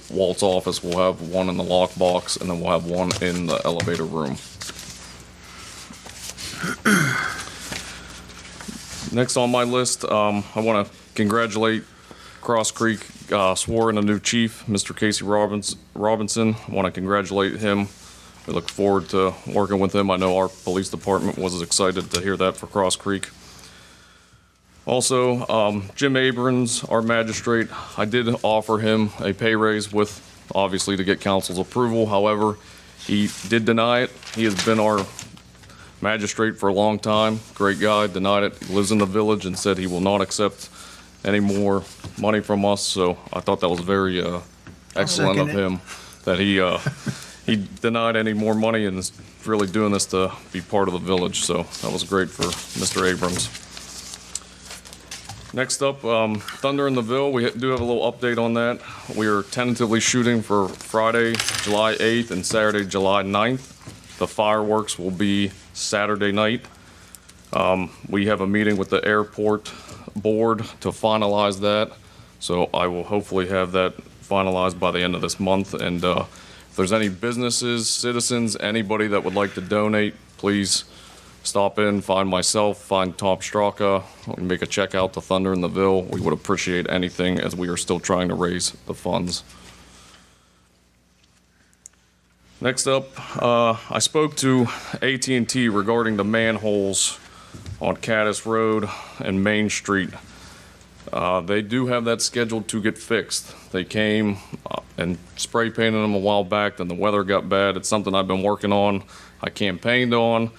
A: Walt's office will have one in the lockbox, and then we'll have one in the elevator room. Next on my list, I want to congratulate Cross Creek, swore in a new chief, Mr. Casey Robinson. I want to congratulate him. We look forward to working with him. I know our police department was excited to hear that for Cross Creek. Also, Jim Abrams, our magistrate, I did offer him a pay raise with, obviously, to get council's approval. However, he did deny it. He has been our magistrate for a long time. Great guy, denied it. He lives in the village and said he will not accept any more money from us. So I thought that was very excellent of
D: second it.
A: him, that he denied any more money and is really doing this to be part of the village. So that was great for Mr. Abrams. Next up, Thunder in the Ville. We do have a little update on that. We are tentatively shooting for Friday, July 8th and Saturday, July 9th. The fireworks will be Saturday night. We have a meeting with the airport board to finalize that. So I will hopefully have that finalized by the end of this month. And if there's any businesses, citizens, anybody that would like to donate, please stop in, find myself, find Tom Straka, and make a check out to Thunder in the Ville. We would appreciate anything, as we are still trying to raise the funds. Next up, I spoke to AT&T regarding the manholes on Caddis Road and Main Street. They do have that scheduled to get fixed. They came and spray painted them a while back, then the weather got bad. It's something I've been working on, I campaigned on.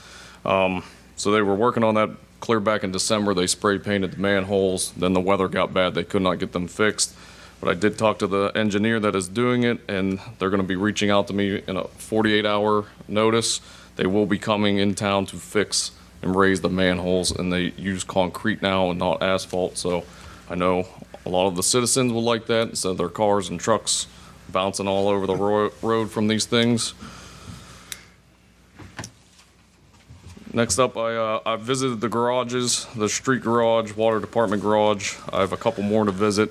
A: So they were working on that clear back in December. They spray painted the manholes. Then the weather got bad. They could not get them fixed. But I did talk to the engineer that is doing it, and they're going to be reaching out to me in a 48-hour notice. They will be coming in town to fix and raise the manholes, and they use concrete now and not asphalt. So I know a lot of the citizens will like that instead of their cars and trucks bouncing all over the road from these things. Next up, I visited the garages, the street garage, water department garage. I have a couple more to visit.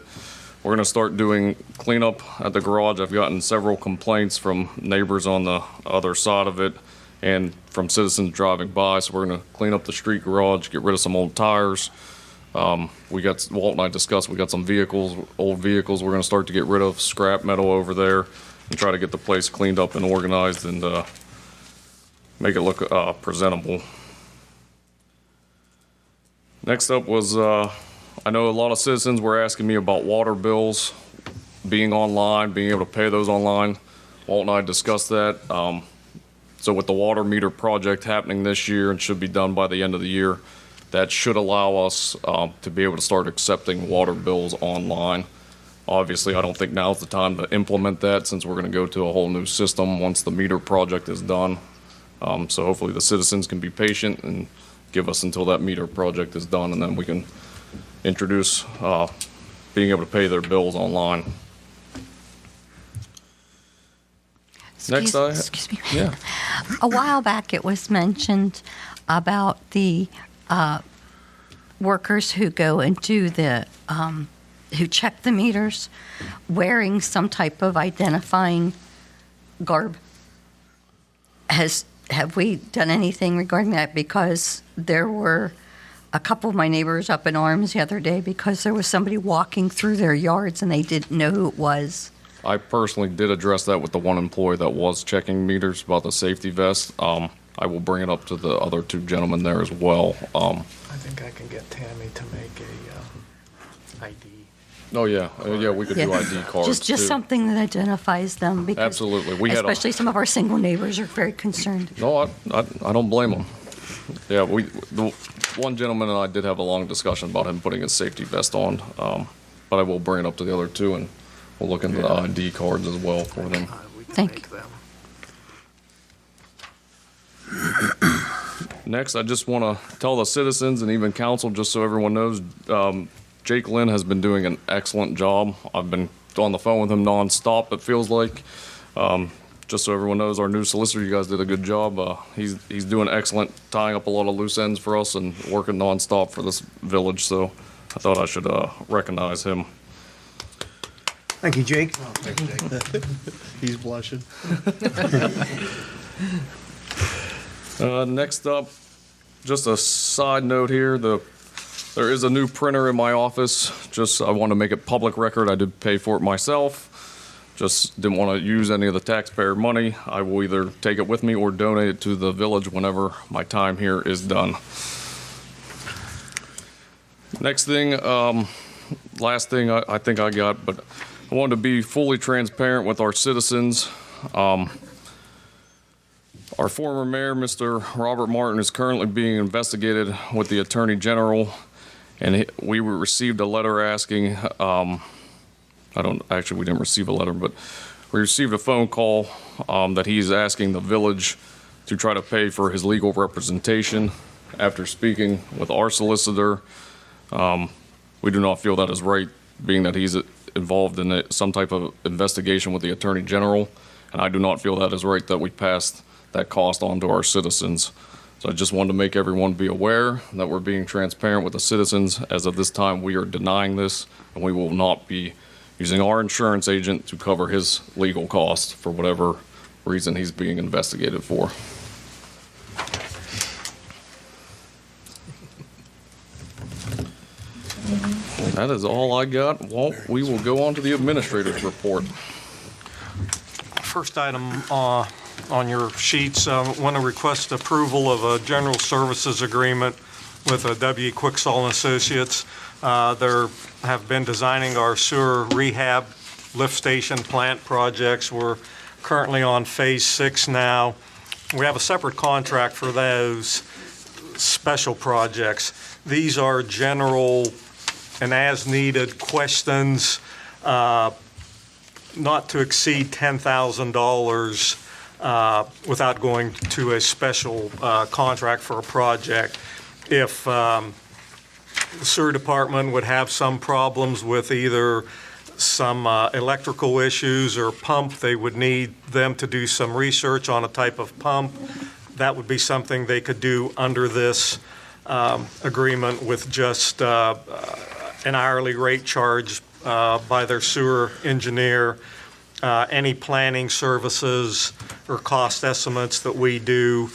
A: We're going to start doing cleanup at the garage. I've gotten several complaints from neighbors on the other side of it and from citizens driving by. So we're going to clean up the street garage, get rid of some old tires. Walt and I discussed, we got some vehicles, old vehicles we're going to start to get rid of, scrap metal over there, and try to get the place cleaned up and organized and make it look presentable. Next up was, I know a lot of citizens were asking me about water bills being online, being able to pay those online. Walt and I discussed that. So with the water meter project happening this year and should be done by the end of the year, that should allow us to be able to start accepting water bills online. Obviously, I don't think now's the time to implement that since we're going to go to a whole new system once the meter project is done. So hopefully the citizens can be patient and give us until that meter project is done, and then we can introduce being able to pay their bills online.
I: Excuse me.
A: Yeah.
I: A while back, it was mentioned about the workers who go and do the who check the meters wearing some type of identifying garb. Have we done anything regarding that? Because there were a couple of my neighbors up in arms the other day because there was somebody walking through their yards and they didn't know who it was.
A: I personally did address that with the one employee that was checking meters about the safety vest. I will bring it up to the other two gentlemen there as well.
G: I think I can get Tammy to make a ID.
A: Oh, yeah. Yeah, we could do ID cards,
I: Just
A: too.
I: something that identifies them. Because
A: Absolutely.
I: especially some of our single neighbors are very concerned.
A: No, I don't blame them. Yeah, the one gentleman and I did have a long discussion about him putting his safety vest on, but I will bring it up to the other two, and we'll look into the ID cards as well for them.
I: Thank you.
A: Next, I just want to tell the citizens and even council, just so everyone knows, Jake Lynn has been doing an excellent job. I've been on the phone with him nonstop, it feels like. Just so everyone knows, our new solicitor, you guys did a good job. He's doing excellent, tying up a lot of loose ends for us and working nonstop for this village, so I thought I should recognize him.
D: Thank you, Jake.
E: He's blushing.
A: Next up, just a side note here, there is a new printer in my office. Just, I want to make it public record. I did pay for it myself. Just didn't want to use any of the taxpayer money. I will either take it with me or donate it to the village whenever my time here is done. Next thing, last thing I think I got, but I wanted to be fully transparent with our citizens. Our former mayor, Mr. Robert Martin, is currently being investigated with the Attorney General, and we received a letter asking, we didn't receive a letter, but we received a phone call that he's asking the village to try to pay for his legal representation. After speaking with our solicitor, we do not feel that is right, being that he's involved in some type of investigation with the Attorney General, and I do not feel that is right that we passed that cost on to our citizens. So I just wanted to make everyone be aware that we're being transparent with the citizens. As of this time, we are denying this, and we will not be using our insurance agent to cover his legal costs for whatever reason he's being investigated for. That is all I got. Walt, we will go on to the administrator's report.
G: First item on your sheets, I want to request approval of a general services agreement with W. Quicksall and Associates. They have been designing our sewer rehab lift station plant projects. We're currently on phase 6 now. We have a separate contract for those. special projects. These are general and as-needed questions, not to exceed $10,000 without going to a special contract for a project. If the sewer department would have some problems with either some electrical issues or pump, they would need them to do some research on a type of pump. That would be something they could do under this agreement with just an hourly rate charge by their sewer engineer. Any planning services or cost estimates that we do,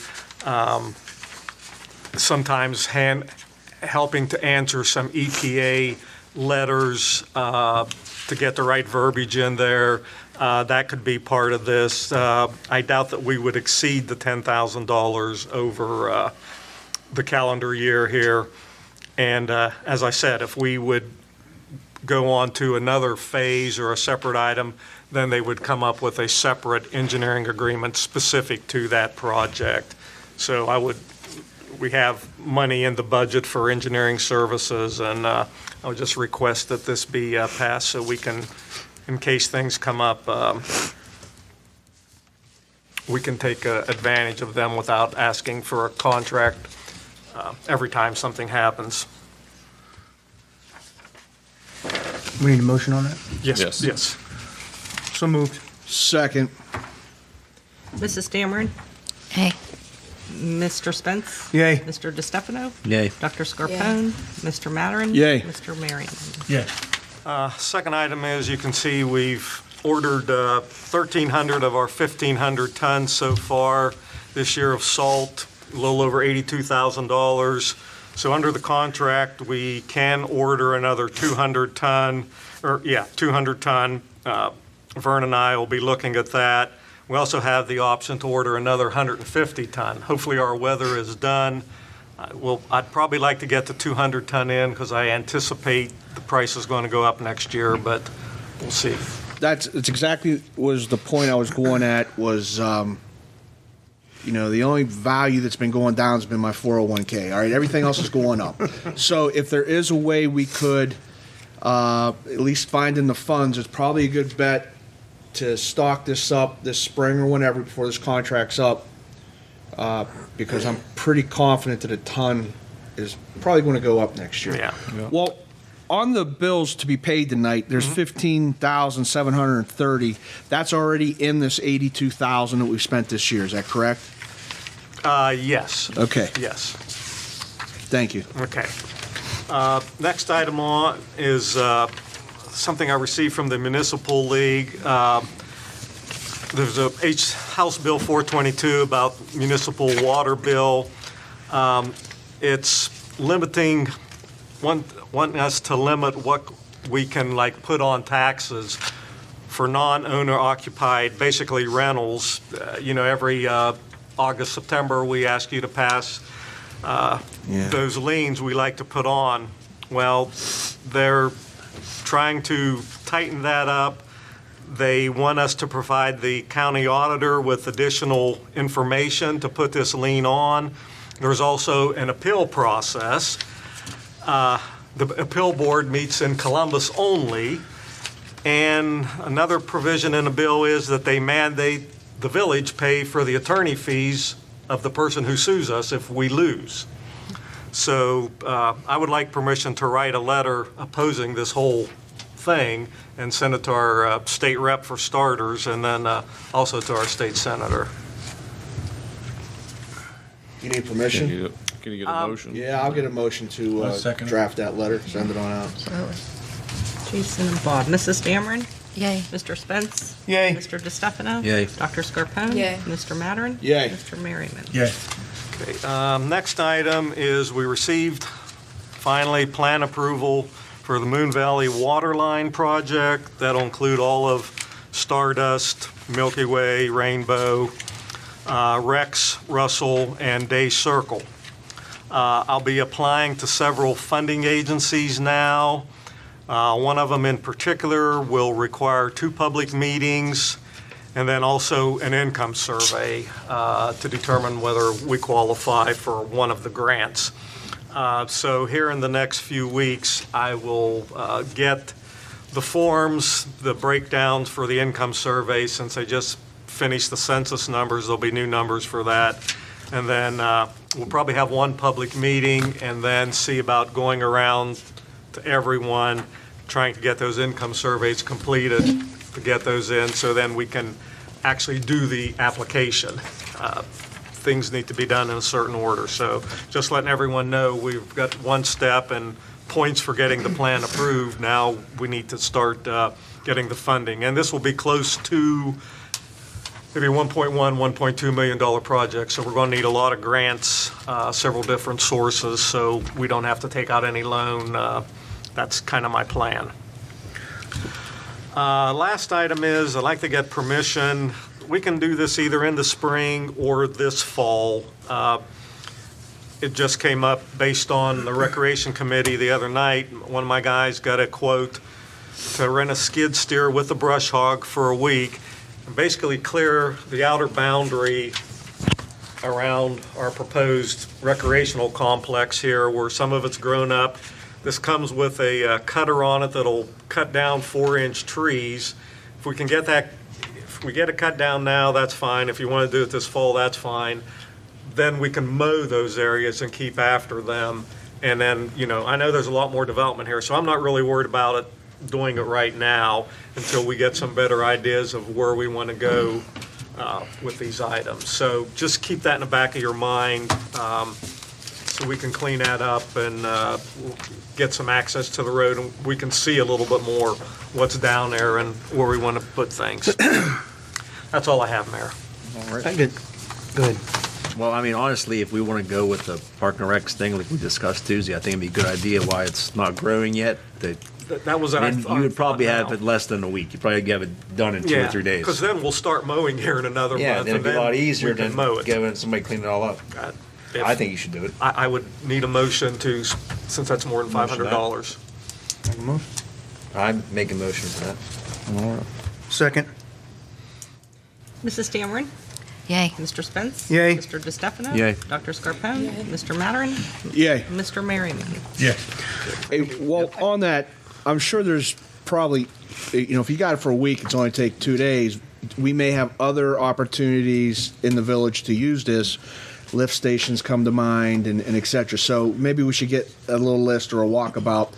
G: sometimes helping to answer some EPA letters to get the right verbiage in there. That could be part of this. I doubt that we would exceed the $10,000 over the calendar year here. And as I said, if we would go on to another phase or a separate item, then they would come up with a separate engineering agreement specific to that project. So we have money in the budget for engineering services, and I would just request that this be passed so we can, in case things come up, we can take advantage of them without asking for a contract every time something happens.
D: We need a motion on that?
A: Yes.
G: Yes.
D: So moved.
E: Second.
B: Mrs. Dameron.
I: Hey.
B: Mr. Spence.
D: Yay.
B: Mr. DeStefano.
K: Yay.
B: Dr. Scarpone. Mr. Maturin.
E: Yay.
B: Mr. Merriman.
J: Yeah.
G: Second item is, you can see we've ordered 1,300 of our 1,500 tons so far this year of salt, a little over $82,000. So under the contract, we can order another 200 ton. Vern and I will be looking at that. We also have the option to order another 150 ton. Hopefully our weather is done. I'd probably like to get the 200 ton in because I anticipate the price is going to go up next year, but we'll see.
E: That's exactly was the point I was going at was, the only value that's been going down has been my 401k. All right, everything else is going up. So if there is a way we could at least find in the funds, it's probably a good bet to stock this up this spring or whenever before this contract's up, because I'm pretty confident that a ton is probably going to go up next year.
G: Yeah.
E: Well, on the bills to be paid tonight, there's $15,730. That's already in this $82,000 that we've spent this year. Is that correct?
G: Yes.
E: Okay.
G: Yes.
E: Thank you.
G: Okay. Next item on is something I received from the Municipal League. There's a House Bill 422 about municipal water bill. It's wanting us to limit what we can put on taxes for non-owner occupied, basically rentals. Every August, September, we ask you to pass those liens we like to put on. Well, they're trying to tighten that up. They want us to provide the county auditor with additional information to put this lien on. There's also an appeal process. The appeal board meets in Columbus only, and another provision in the bill is that they mandate the village pay for the attorney fees of the person who sues us if we lose. So I would like permission to write a letter opposing this whole thing and send it to our state rep for starters, and then also to our state senator.
E: You need permission?
A: Can you get a motion?
E: Yeah, I'll get a motion to
J: second it.
E: draft that letter, send it on out.
B: Jason and Bob. Mrs. Dameron.
I: Yay.
B: Mr. Spence.
D: Yay.
B: Mr. DeStefano.
K: Yay.
B: Dr. Scarpone.
I: Yay.
B: Mr. Maturin.
E: Yay.
B: Mr. Merriman.
J: Yeah.
G: Okay, next item is we received finally plan approval for the Moon Valley Waterline project. That'll include all of Stardust, Milky Way, Rainbow, Rex, Russell, and Day Circle. I'll be applying to several funding agencies now. One of them in particular will require 2 public meetings and then also an income survey to determine whether we qualify for one of the grants. So here in the next few weeks, I will get the forms, the breakdowns for the income survey. Since I just finished the census numbers, there'll be new numbers for that. And then we'll probably have one public meeting and then see about going around to everyone, trying to get those income surveys completed, to get those in, so then we can actually do the application. Things need to be done in a certain order. So just letting everyone know, we've got one step and points for getting the plan approved. Now we need to start getting the funding. And this will be close to maybe $1.2 million project. So we're going to need a lot of grants, several different sources, so we don't have to take out any loan. That's kind of my plan. Last item is, I'd like to get permission. We can do this either in the spring or this fall. It just came up based on the Recreation Committee the other night. One of my guys got a quote to rent a skid steer with a brush hog for a week and basically clear the outer boundary around our proposed recreational complex here, where some of it's grown up. This comes with a cutter on it that'll cut down 4-inch trees. If we can get that, if we get it cut down now, that's fine. If you want to do it this fall, that's fine. Then we can mow those areas and keep after them. And then, you know, I know there's a lot more development here, so I'm not really worried about it, doing it right now until we get some better ideas of where we want to go with these items. So just keep that in the back of your mind, so we can clean that up and get some access to the road, and we can see a little bit more what's down there and where we want to put things. That's all I have, Mayor.
D: All right. Good. Good.
K: Well, I mean, honestly, if we want to go with the Park and Recs thing like we discussed Tuesday, I think it'd be a good idea why it's not growing yet.
G: That was
K: And you would probably have it less than a week. You'd probably have it done in 2 or 3 days.
G: Because then we'll start mowing here in another
K: Yeah,
G: month.
K: then it'd be a lot easier than
G: mow it.
K: having somebody clean it all up.
G: If-
K: I think you should do it.
G: I would need a motion to, since that's more than
K: Motion
G: $500.
K: I'd make a motion for that.
D: Second.
B: Mrs. Dameron?
I: Yay.
B: Mr. Spence?
D: Yay.
B: Mr. DeStefano?
K: Yay.
B: Dr. Scarpone? Mr. Mattern?
E: Yay.
B: Mr. Merriman?
E: Hey, well, on that, I'm sure there's probably, you know, if you got it for a week, it's only take 2 days. We may have other opportunities in the village to use this. Lift stations come to mind and et cetera. So maybe we should get a little list or a walkabout,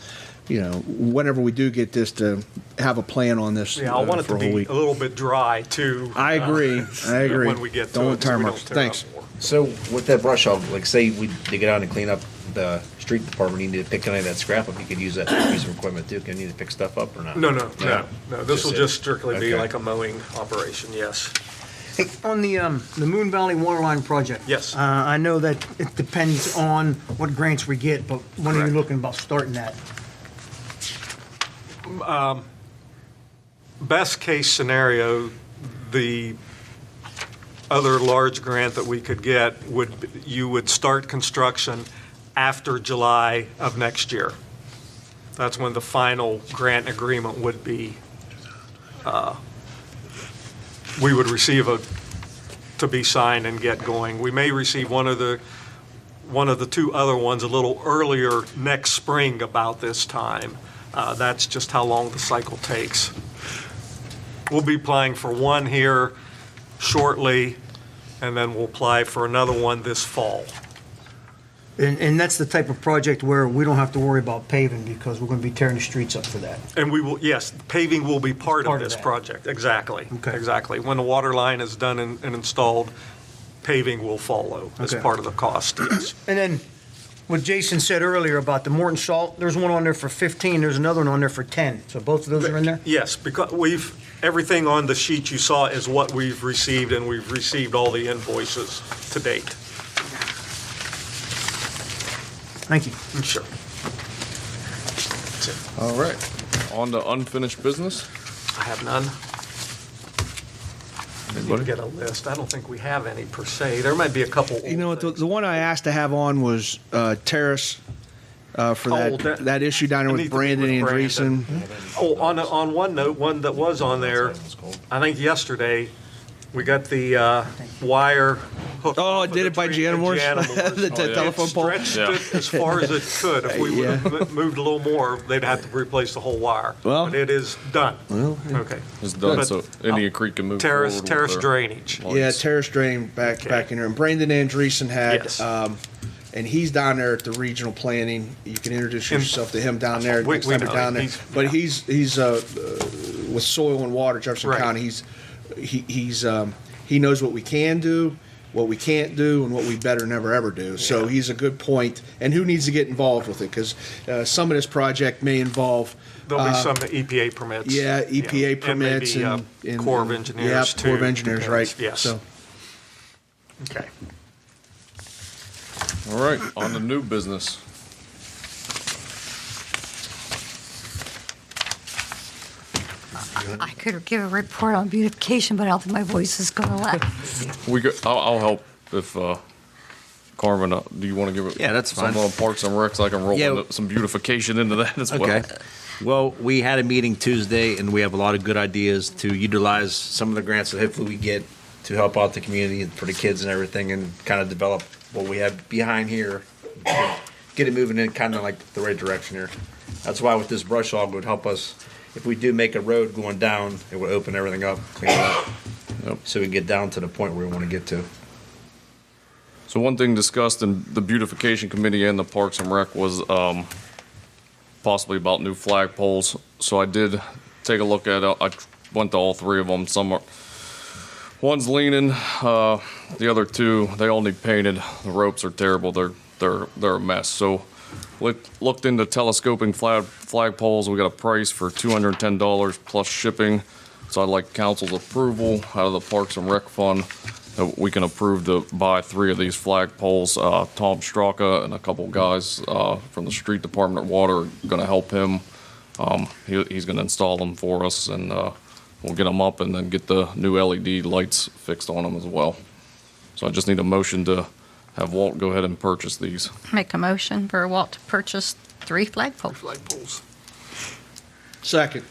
E: you know, whenever we do get this, to have a plan on this
G: Yeah, I want it
E: for
G: to
E: a whole
G: be
E: week.
G: a little bit dry, too.
E: I agree. I agree.
G: When we get to
E: Don't
G: it, so
E: tire
G: we
E: marks.
G: don't tear up
E: Thanks.
G: more.
K: So with that brush hog, like say we dig it out and clean up the street department, you need to pick any of that scrap up. You could use that piece of equipment too. Can you need to pick stuff up or not?
G: No. This will
K: it.
G: just strictly be
K: Okay.
G: like a mowing operation, yes.
D: Hey, on the Moon Valley Waterline project.
G: Yes.
D: I know that it depends on what grants we get, but when are
G: Correct.
D: you looking about starting that?
G: Best case scenario, the other large grant that we could get you would start construction after July of next year. That's when the final grant agreement would be, we would receive to be signed and get going. We may receive one of the 2 other ones a little earlier next spring about this time. That's just how long the cycle takes. We'll be applying for one here shortly, and then we'll apply for another one this fall.
D: And that's the type of project where we don't have to worry about paving because we're going to be tearing the streets up for that.
G: And we will, yes, paving will be part
D: Part
G: of
D: of
G: this
D: that.
G: project, exactly.
D: Okay.
G: Exactly. When the water line is done and installed, paving will follow as
D: Okay.
G: part of the cost, yes.
D: And then what Jason said earlier about the Morton Salt, there's one on there for 15, there's another one on there for 10. So both of those are in there?
G: Yes, because everything on the sheet you saw is what we've received, and we've received all the invoices to date.
D: Thank you.
G: Sure.
A: All right. On to unfinished business.
G: I have none. I need to
A: Anybody?
G: get a list. I don't think we have any per se. There might be a couple.
E: You know what?
G: old
E: The one I asked to have on was Terrace for
G: Oh,
E: that issue down there
G: It
E: with
G: needs to be
E: Brandon
G: with
E: and
G: Brandon.
E: Andreessen.
G: Oh, on one note, one that was on there, I think yesterday, We got the wire hooked.
E: Oh,
G: up
E: did
G: of
E: it by
G: the tree-
E: Janamores?
G: Janamores.
E: The telephone pole?
G: It stretched it as far as it could. If we would have moved a little more, they'd have to replace the whole wire.
E: Well-
G: But it is done. Okay.
A: It's done,
G: But-
A: so Indian Creek can move
G: Terrace,
A: forward.
G: terrace
A: with their
G: drainage.
E: Yeah,
A: lights.
E: Terrace drain back
G: Okay.
E: in there. And Brandon Andreessen had,
G: Yes.
E: and he's down there at the regional planning. You can introduce
G: And-
E: yourself to him down there.
G: We-
E: next
G: we
E: time you're
G: know.
E: down there.
G: He's-
E: But he's with soil and water, Jefferson
G: Right.
E: County. He knows what we can do, what we can't do, and what we better never ever do. So he's a good point. And who needs to get involved with it? Because some of this project may involve.
G: There'll be some EPA permits.
E: Yeah, EPA permits
G: and maybe Corps of Engineers,
E: yeah, Corps of
G: too.
E: Engineers, right?
G: Yes.
E: So.
G: Okay.
A: All right, on to new business.
I: I could give a report on beautification, but I don't think my voice is going to let.
A: I'll help if, Carmen, do you want to give it?
K: Yeah, that's fine.
A: Some Parks and Recs, I can roll
K: Yeah.
A: some beautification into that as well.
K: Okay. Well, we had a meeting Tuesday, and we have a lot of good ideas to utilize some of the grants that hopefully we get to help out the community and for the kids and everything, and kind of develop what we have behind here, get it moving in kind of like the right direction here. That's why with this brush hog would help us. If we do make a road going down, it would open everything up, clean it up,
A: Yep.
K: so we can get down to the point where we want to get to.
A: So one thing discussed in the beautification committee and the Parks and Rec was possibly about new flagpoles. So I did take a look at it. I went to all three of them. One's leaning. The other two, they all need painted. The ropes are terrible. They're a mess. So looked into telescoping flagpoles. We got a price for $210 plus shipping. So I'd like council's approval out of the Parks and Rec fund that we can approve to buy 3 of these flagpoles. Tom Straka and a couple guys from the street department at Water are going to help him. He's going to install them for us, and we'll get them up and then get the new LED lights fixed on them as well. So I just need a motion to have Walt go ahead and purchase these.
I: Make a motion for Walt to purchase 3 flagpoles.
G: Flagpoles.
E: Second.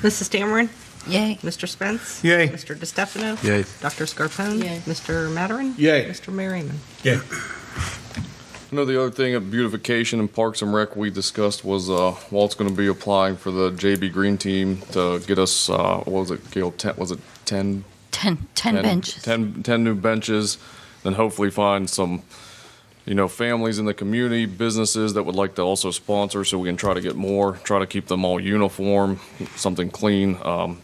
B: Mrs. Dameron?
I: Yay.
B: Mr. Spence?
D: Yay.
B: Mr. DeStefano?
K: Yay.
B: Dr. Scarpone?
C: Yay.
B: Mr. Maturin?
E: Yay.
B: Mr. Merriman?
J: Yeah.
A: I know the other thing at beautification and Parks and Rec we discussed was Walt's going to be applying for the JB Green team to get us, what was it, Gail, 10
I: 10 benches.
A: 10 new benches, then hopefully find some, families in the community, businesses that would like to also sponsor so we can try to get more, try to keep them all uniform, something clean.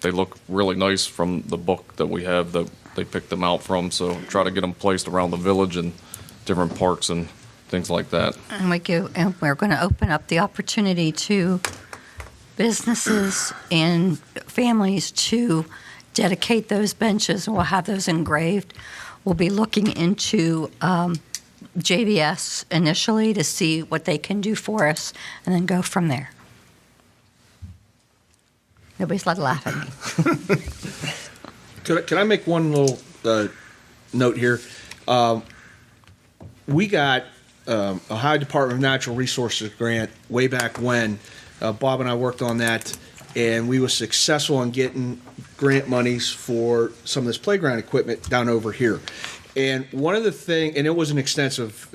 A: They look really nice from the book that we have that they picked them out from, so try to get them placed around the village and different parks and things like that.
I: And we're going to open up the opportunity to businesses and families to dedicate those benches. We'll have those engraved. We'll be looking into JBS initially to see what they can do for us and then go from there. Nobody's allowed to laugh at me.
E: Can I make one little note here? We got Ohio Department of Natural Resources grant way back when. Bob and I worked on that, and we were successful in getting grant monies for some of this playground equipment down over here. And one of the things, and it was an extensive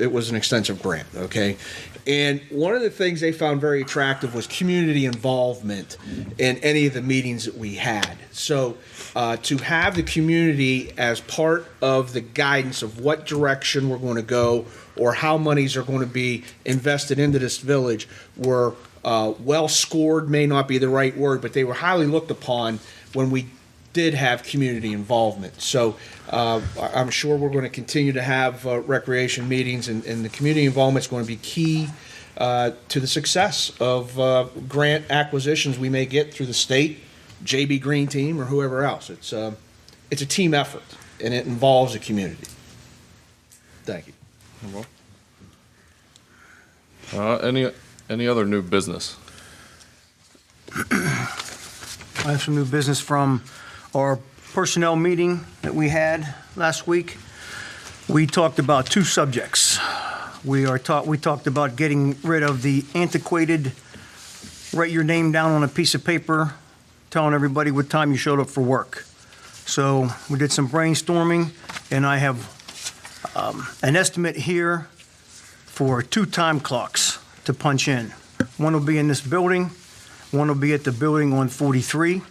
E: grant, okay? And one of the things they found very attractive was community involvement in any of the meetings that we had. So to have the community as part of the guidance of what direction we're going to go or how monies are going to be invested into this village were well scored, may not be the right word, but they were highly looked upon when we did have community involvement. So I'm sure we're going to continue to have recreation meetings, and the community involvement is going to be key to the success of grant acquisitions we may get through the state, JB Green Team, or whoever else. It's a team effort, and it involves the community. Thank you.
A: Any other new business?
D: I have some new business from our personnel meeting that we had last week. We talked about 2 subjects. We talked about getting rid of the antiquated, write your name down on a piece of paper, telling everybody what time you showed up for work. So we did some brainstorming, and I have an estimate here for 2 time clocks to punch in. One will be in this building, one will be at the building on 43.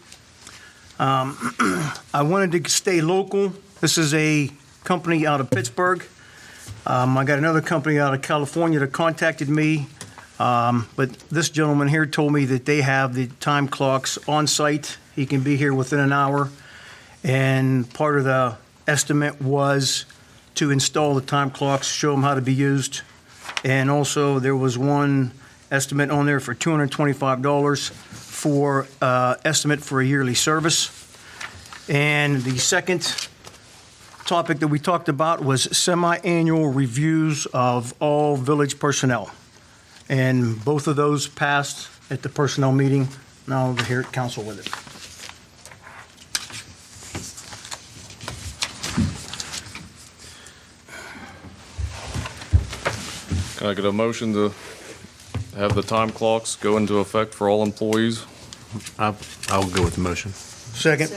D: I wanted to stay local. This is a company out of Pittsburgh. I got another company out of California that contacted me, but this gentleman here told me that they have the time clocks on site. He can be here within an hour, and part of the estimate was to install the time clocks, show them how to be used, and also there was one estimate on there for $225 for estimate for a yearly service. And the second topic that we talked about was semi-annual reviews of all village personnel. And both of those passed at the personnel meeting. Now we're here at council with it.
A: Can I get a motion to have the time clocks go into effect for all employees?
K: I'll go with the motion.
D: Second.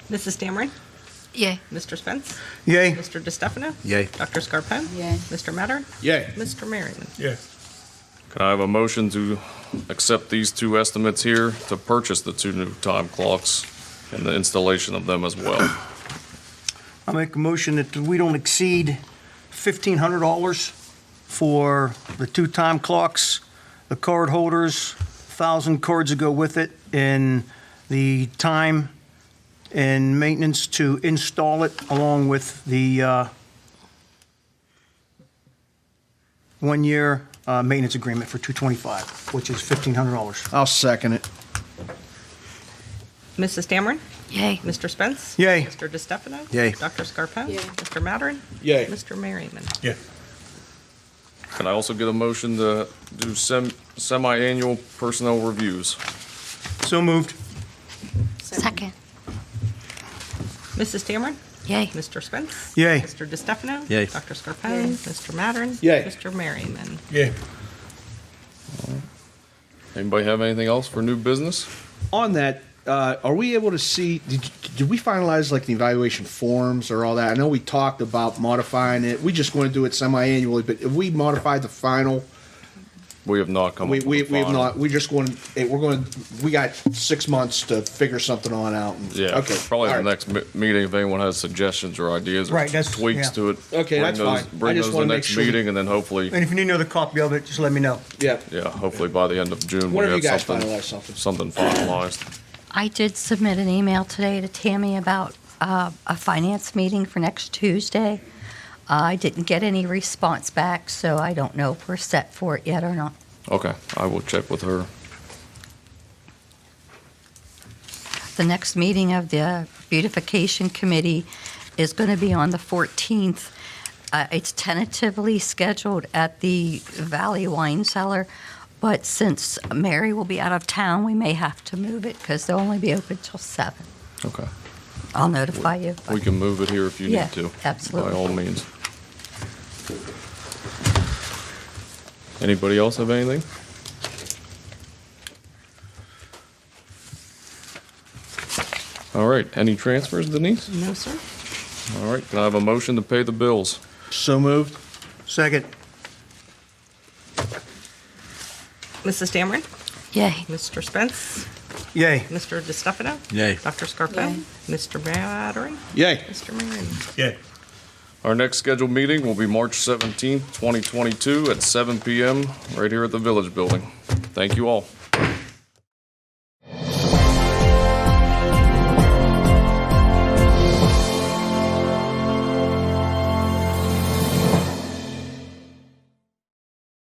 B: Mrs. Dameron?
I: Yay.
B: Mr. Spence?
D: Yay.
B: Mr. DeStefano?
K: Yay.
B: Dr. Scarpone?
C: Yay.
B: Mr. Mattern?
E: Yay.
B: Mr. Merriman?
J: Yeah.
A: Can I have a motion to accept these 2 estimates here to purchase the 2 new time clocks and the installation of them as well?
D: I make a motion that we don't exceed $1,500 for the 2 time clocks, the card holders, 1,000 cards to go with it, and the time and maintenance to install it, along with the 1-year maintenance agreement for $225, which is $1,500.
E: I'll second it.
B: Mrs. Dameron?
I: Yay.
B: Mr. Spence?
D: Yay.
B: Mr. DeStefano?
K: Yay.
B: Dr. Scarpone?
C: Yay.
B: Mr. Mattern?
E: Yay.
B: Mr. Merriman?
J: Yeah.
A: Can I also get a motion to do semi-annual personnel reviews?
D: So moved.
I: Second.
B: Mrs. Dameron?
I: Yay.
B: Mr. Spence?
D: Yay.
B: Mr. DeStefano?
K: Yay.
B: Dr. Scarpone? Mr. Mattern?
E: Yay.
B: Mr. Merriman?
J: Yeah.
A: Anybody have anything else for new business?
E: On that, are we able to see, did we finalize like the evaluation forms or all that? I know we talked about modifying it. We just want to do it semi-annually, but if we modified the final,
A: We have not come up with a
E: we have
A: final.
E: not, we just going, we got 6 months to figure something on out.
A: Yeah,
E: Okay.
A: probably
E: all
A: the
E: right.
A: next meeting, if anyone has suggestions or ideas or
D: Right, that's-
A: tweaks
D: yeah.
A: to it.
E: Okay,
A: bring
E: that's
A: those-
E: fine. I
A: Bring
E: just
A: those to
E: wanna
A: the
E: make
A: next
E: sure-
A: meeting, and then hopefully,
D: And if you need another copy of it, just let me know.
E: Yeah.
A: yeah, hopefully by the end of June, we
E: Whenever you
A: have
E: guys finalize something.
A: something finalized.
I: I did submit an email today to Tammy about a finance meeting for next Tuesday. I didn't get any response back, so I don't know if we're set for it yet or not.
A: Okay, I will check with her.
I: The next meeting of the beautification committee is going to be on the 14th. It's tentatively scheduled at the Valley Wine Cellar, but since Mary will be out of town, we may have to move it because they'll only be open till 7.
A: Okay.
I: I'll notify you.
A: We can move it here if you
I: Yeah,
A: need to.
I: absolutely.
A: By all means. Anybody else have anything? All right, any transfers, Denise?
B: No, sir.
A: All right, can I have a motion to pay the bills?
E: So moved.
D: Second.
B: Mrs. Dameron?
I: Yay.
B: Mr. Spence?
D: Yay.
B: Mr. DeStefano?
K: Yay.
B: Dr. Scarpone? Mr. Mattern?
E: Yay.
B: Mr. Merriman?
J: Yeah.
A: Our next scheduled meeting will be March 17th, 2022 at 7 PM right here at the Village Building. Thank you all.